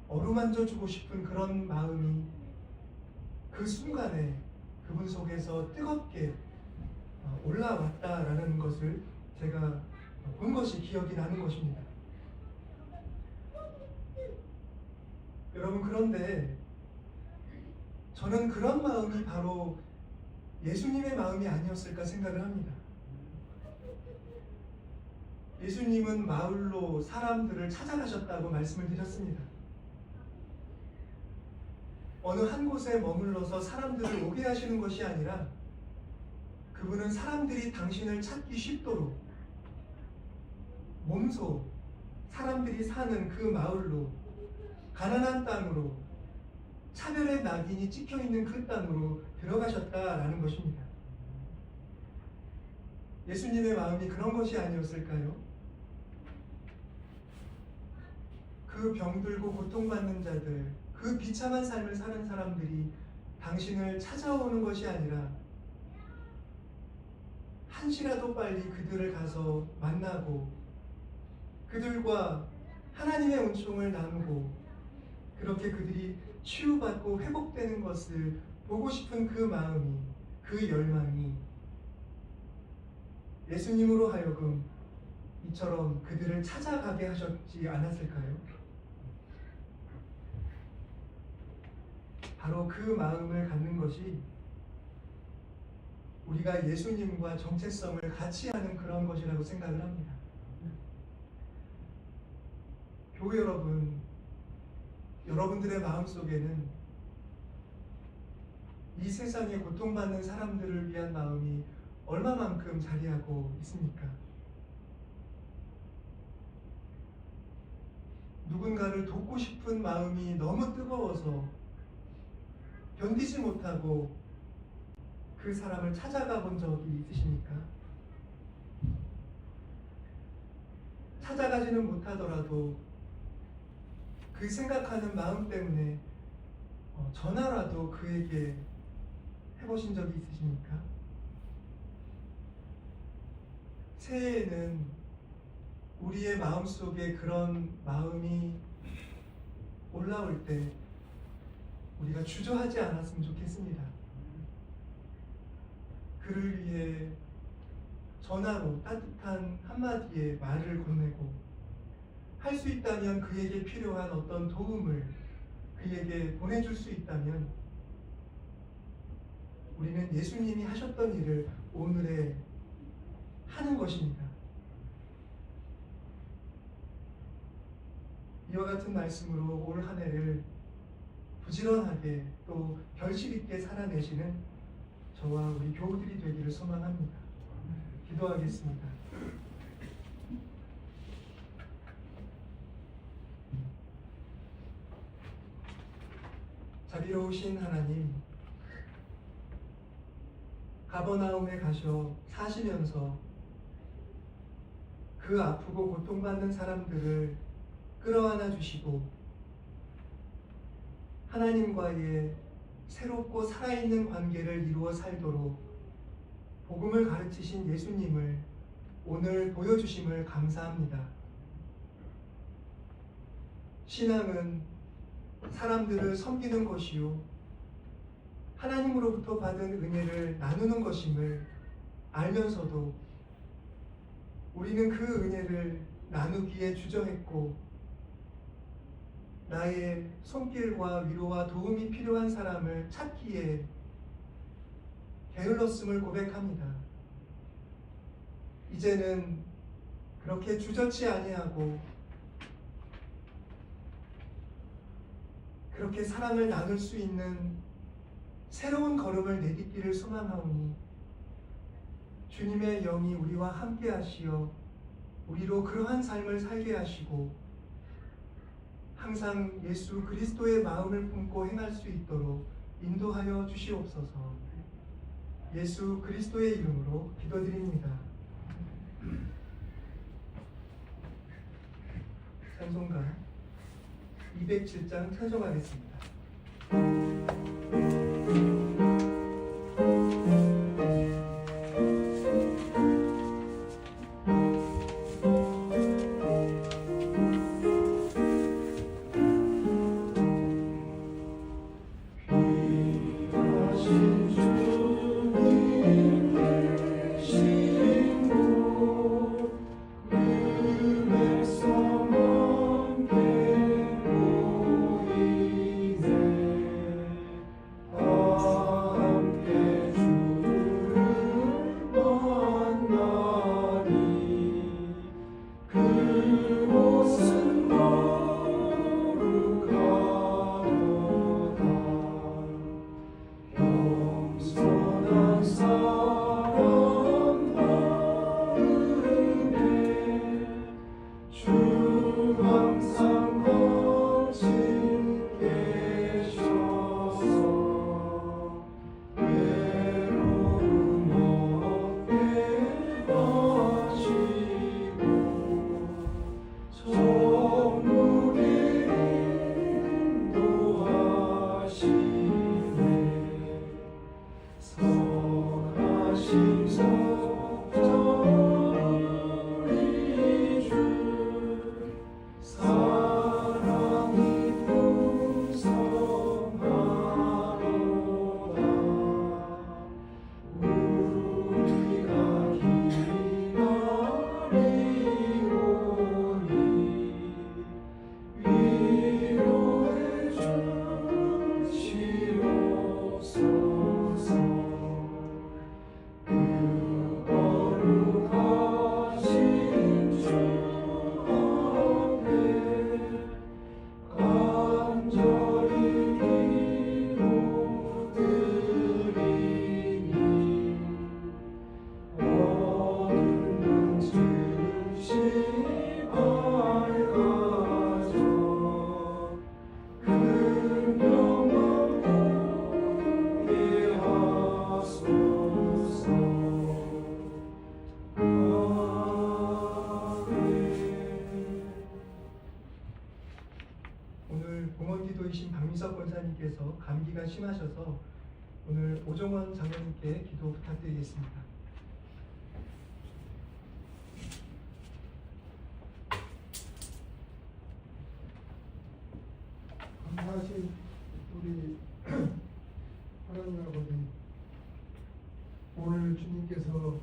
어루만져 주고 싶은 그런 마음이 그 순간에 그분 속에서 뜨겁게 올라왔다라는 것을 제가 본 것이 기억이 나는 것입니다. 여러분, 그런데 저는 그런 마음이 바로 예수님의 마음이 아니었을까 생각을 합니다. 예수님은 마을로 사람들을 찾아가셨다고 말씀을 드렸습니다. 어느 한 곳에 머물러서 사람들을 오게 하시는 것이 아니라 그분은 사람들이 당신을 찾기 쉽도록 몸소 사람들이 사는 그 마을로, 가난한 땅으로, 차별의 낙인이 찍혀있는 그 땅으로 들어가셨다라는 것입니다. 예수님의 마음이 그런 것이 아니었을까요? 그 병들고 고통받는 자들, 그 비참한 삶을 사는 사람들이 당신을 찾아오는 것이 아니라 한시라도 빨리 그들을 가서 만나고 그들과 하나님의 은총을 나누고 그렇게 그들이 치유받고 회복되는 것을 보고 싶은 그 마음이, 그 열망이 예수님으로 하여금 이처럼 그들을 찾아가게 하셨지 않았을까요? 바로 그 마음을 갖는 것이 우리가 예수님과 정체성을 같이 하는 그런 것이라고 생각을 합니다. 교회 여러분, 여러분들의 마음속에는 이 세상에 고통받는 사람들을 위한 마음이 얼마만큼 자리하고 있습니까? 누군가를 돕고 싶은 마음이 너무 뜨거워서 견디지 못하고 그 사람을 찾아가 본 적이 있으십니까? 찾아가지는 못하더라도 그 생각하는 마음 때문에 전화라도 그에게 해보신 적이 있으십니까? 새해에는 우리의 마음속에 그런 마음이 올라올 때 우리가 주저하지 않았으면 좋겠습니다. 그를 위해 전화로 따뜻한 한마디의 말을 건네고 할 수 있다면 그에게 필요한 어떤 도움을 그에게 보내줄 수 있다면 우리는 예수님이 하셨던 일을 오늘에 하는 것입니다. 이와 같은 말씀으로 올 한 해를 부지런하게 또 결실 있게 살아내시는 저와 우리 교우들이 되기를 소망합니다. 기도하겠습니다. 자비로우신 하나님, 가버나움에 가셔 사시면서 그 아프고 고통받는 사람들을 끌어안아 주시고 하나님과의 새롭고 살아있는 관계를 이루어 살도록 복음을 가르치신 예수님을 오늘 보여주심을 감사합니다. 신앙은 사람들을 섬기는 것이요 하나님으로부터 받은 은혜를 나누는 것임을 알면서도 우리는 그 은혜를 나누기에 주저했고 나의 손길과 위로와 도움이 필요한 사람을 찾기에 게을렀음을 고백합니다. 이제는 그렇게 주저치 아니하고 그렇게 사랑을 나눌 수 있는 새로운 걸음을 내딛기를 소망하오니 주님의 영이 우리와 함께 하시어 우리로 그러한 삶을 살게 하시고 항상 예수 그리스도의 마음을 품고 행할 수 있도록 인도하여 주시옵소서. 예수 그리스도의 이름으로 기도드립니다. 찬송가 207장 찬송하겠습니다. 봉헌기도이신 박민석 권사님께서 감기가 심하셔서 오늘 오종원 장로님께 기도 부탁드리겠습니다. 감사하신 우리 하나님 아버지, 오늘 주님께서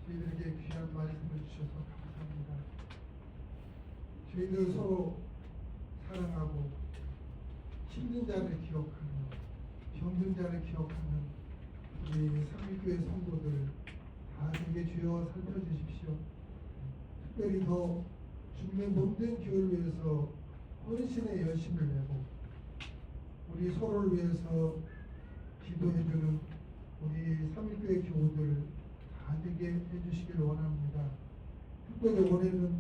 저희들에게 귀한 말씀을 주셔서 감사합니다. 저희들 서로 사랑하고 힘든 자를 기억하며 병든 자를 기억하는 우리 삼위교회 성도들 다 되게 주여 살펴주십시오. 특별히 더 주님의 모든 교회를 위해서 헌신의 열심을 내고 우리 서로를 위해서 기도해주는 우리 삼위교회 교우들 다 되게 해주시기를 원합니다. 특별히 올해는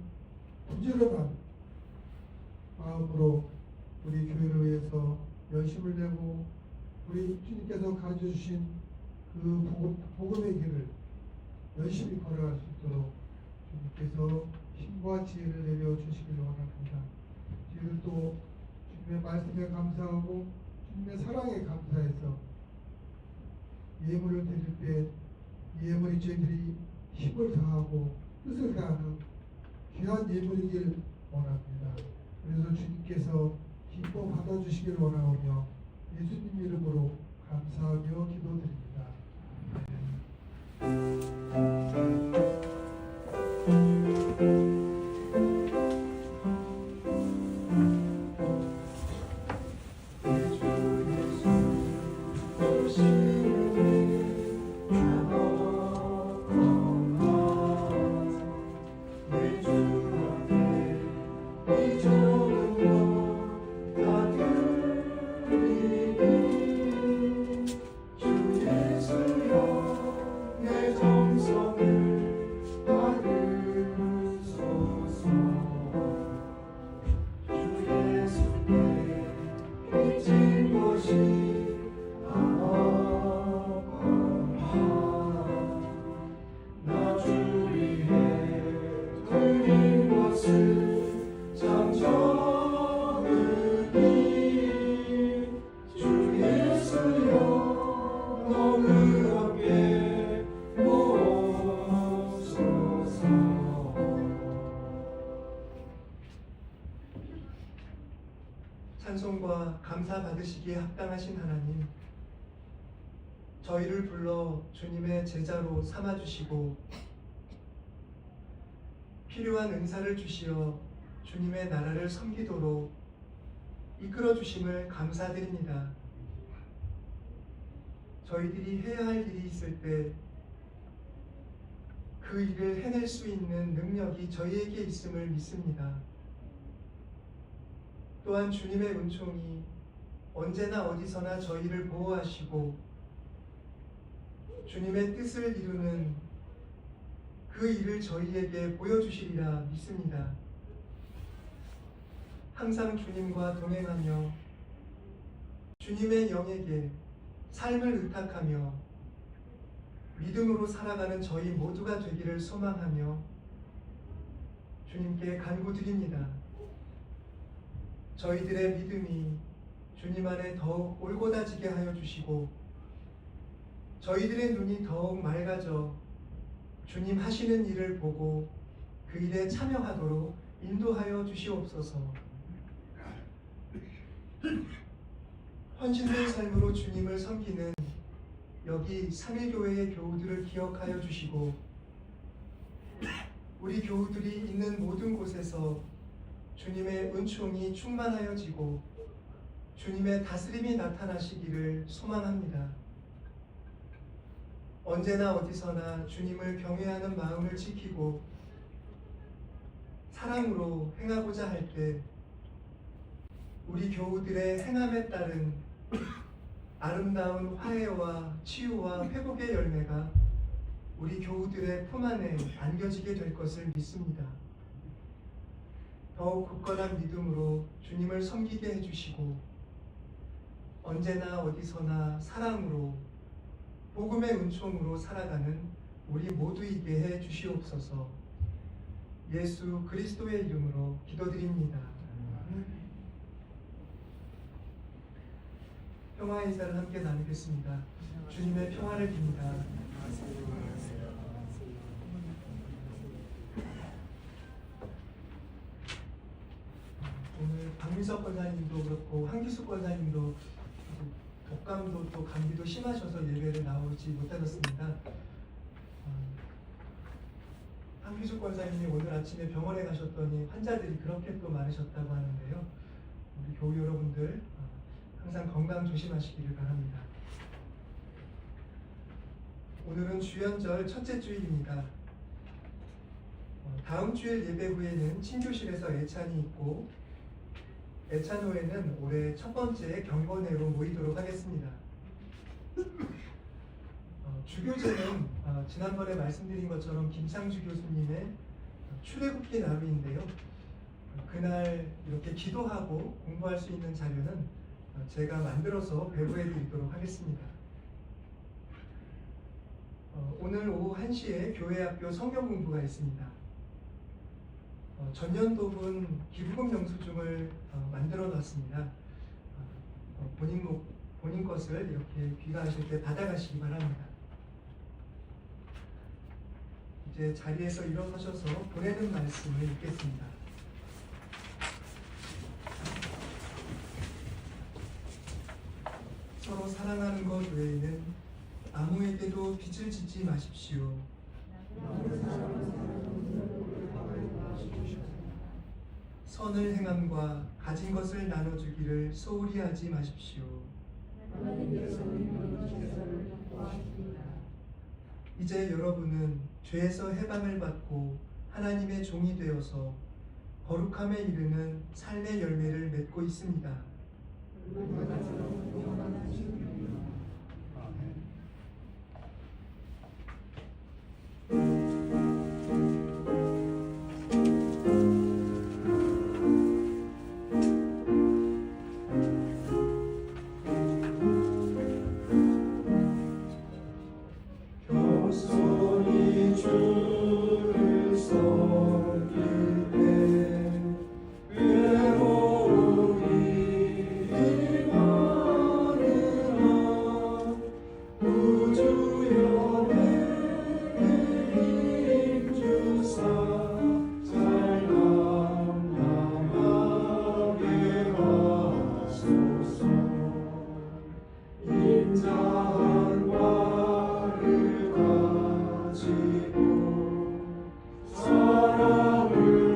부지런한 마음으로 우리 교회를 위해서 열심을 내고 우리 주님께서 가르쳐주신 그 복음의 길을 열심히 걸어갈 수 있도록 주님께서 힘과 지혜를 내려주시기를 원합니다. 저희들 또 주님의 말씀에 감사하고 주님의 사랑에 감사해서 예물을 드릴 때 예물이 저희들이 힘을 다하고 뜻을 다하는 귀한 예물이길 원합니다. 그래서 주님께서 기뻐 받아주시길 원하오며 예수님 이름으로 감사하며 기도드립니다. 찬송과 감사 받으시기에 합당하신 하나님, 저희를 불러 주님의 제자로 삼아주시고 필요한 은사를 주시어 주님의 나라를 섬기도록 이끌어 주심을 감사드립니다. 저희들이 해야 할 일이 있을 때 그 일을 해낼 수 있는 능력이 저희에게 있음을 믿습니다. 또한 주님의 은총이 언제나 어디서나 저희를 보호하시고 주님의 뜻을 이루는 그 일을 저희에게 보여주시리라 믿습니다. 항상 주님과 동행하며 주님의 영에게 삶을 의탁하며 믿음으로 살아가는 저희 모두가 되기를 소망하며 주님께 간구드립니다. 저희들의 믿음이 주님 안에 더욱 올곧아지게 하여 주시고 저희들의 눈이 더욱 맑아져 주님 하시는 일을 보고 그 일에 참여하도록 인도하여 주시옵소서. 헌신된 삶으로 주님을 섬기는 여기 삼일교회의 교우들을 기억하여 주시고 우리 교우들이 있는 모든 곳에서 주님의 은총이 충만하여지고 주님의 다스림이 나타나시기를 소망합니다. 언제나 어디서나 주님을 경외하는 마음을 지키고 사랑으로 행하고자 할 때 우리 교우들의 행함에 따른 아름다운 화해와 치유와 회복의 열매가 우리 교우들의 품 안에 안겨지게 될 것을 믿습니다. 더욱 굳건한 믿음으로 주님을 섬기게 해주시고 언제나 어디서나 사랑으로 복음의 은총으로 살아가는 우리 모두이게 해 주시옵소서. 예수 그리스도의 이름으로 기도드립니다. 평화 인사를 함께 나누겠습니다. 주님의 평화를 빕니다. 오늘 박민석 권사님도 그렇고 한기숙 권사님도 독감도 또 감기도 심하셔서 예배를 나오지 못하셨습니다. 한기숙 권사님이 오늘 아침에 병원에 가셨더니 환자들이 그렇게 또 많으셨다고 하는데요. 우리 교우 여러분들 항상 건강 조심하시기를 바랍니다. 오늘은 주연절 첫째 주일입니다. 다음 주일 예배 후에는 친교실에서 애찬이 있고 애찬 후에는 올해 첫 번째 경건회로 모이도록 하겠습니다. 주교제는 지난번에 말씀드린 것처럼 김상주 교수님의 출애굽기 나루인데요. 그날 이렇게 기도하고 공부할 수 있는 자료는 제가 만들어서 배부해 드리도록 하겠습니다. 오늘 오후 1시에 교회 학교 성경 공부가 있습니다. 전년도분 기부금 영수증을 만들어 놨습니다. 본인 것을 이렇게 귀가하실 때 받아가시기 바랍니다. 이제 자리에서 일어서셔서 보내는 말씀을 읽겠습니다. 서로 사랑하는 것 외에는 아무에게도 빚을 짓지 마십시오. 선을 행함과 가진 것을 나눠주기를 소홀히 하지 마십시오. 이제 여러분은 죄에서 해방을 받고 하나님의 종이 되어서 거룩함에 이르는 삶의 열매를 맺고 있습니다. 겸손히 주를 섬길 때 외로움이 많으나 우주 연애에 힘주사 잘 감당하게 하소서. 인자한 말을 가지고 사랑을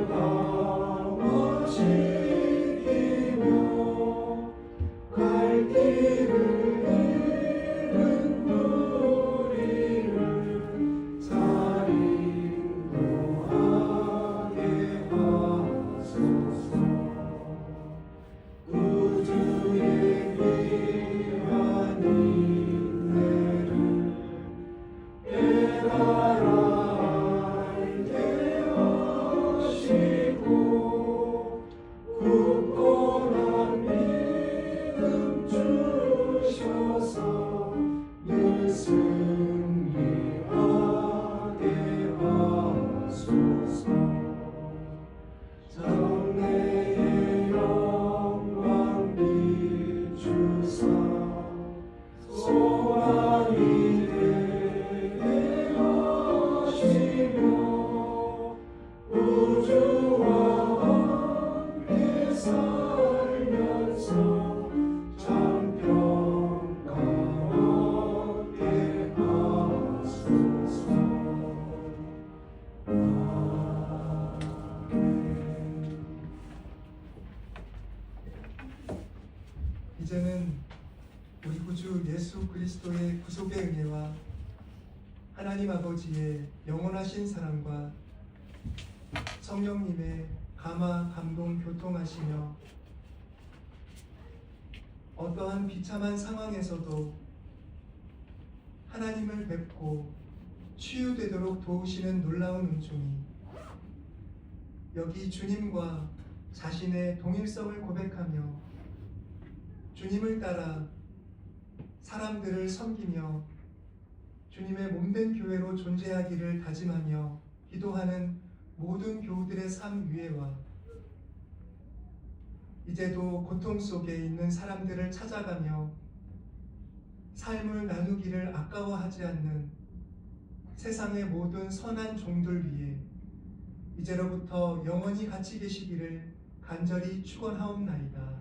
강화시키며 갈 길을 잃은 우리를 잘 인도하게 하소서. 우주의 귀한 인내를 깨달아 알게 하시고 굳건한 믿음 주셔서 늘 승리하게 하소서. 장래의 영광 비추사 소망이 되게 하시며 우주와 함께 살면서 참 평강 얻게 하소서. 이제는 우리 구주 예수 그리스도의 구속의 은혜와 하나님 아버지의 영원하신 사랑과 성령님의 감화, 감동, 교통하시며 어떠한 비참한 상황에서도 하나님을 뵙고 치유되도록 도우시는 놀라운 은총이 여기 주님과 자신의 동일성을 고백하며 주님을 따라 사람들을 섬기며 주님의 몸된 교회로 존재하기를 다짐하며 기도하는 모든 교우들의 삶 위에와 이제도 고통 속에 있는 사람들을 찾아가며 삶을 나누기를 아까워하지 않는 세상의 모든 선한 종들 위에 이제로부터 영원히 같이 계시기를 간절히 축원하옵나이다.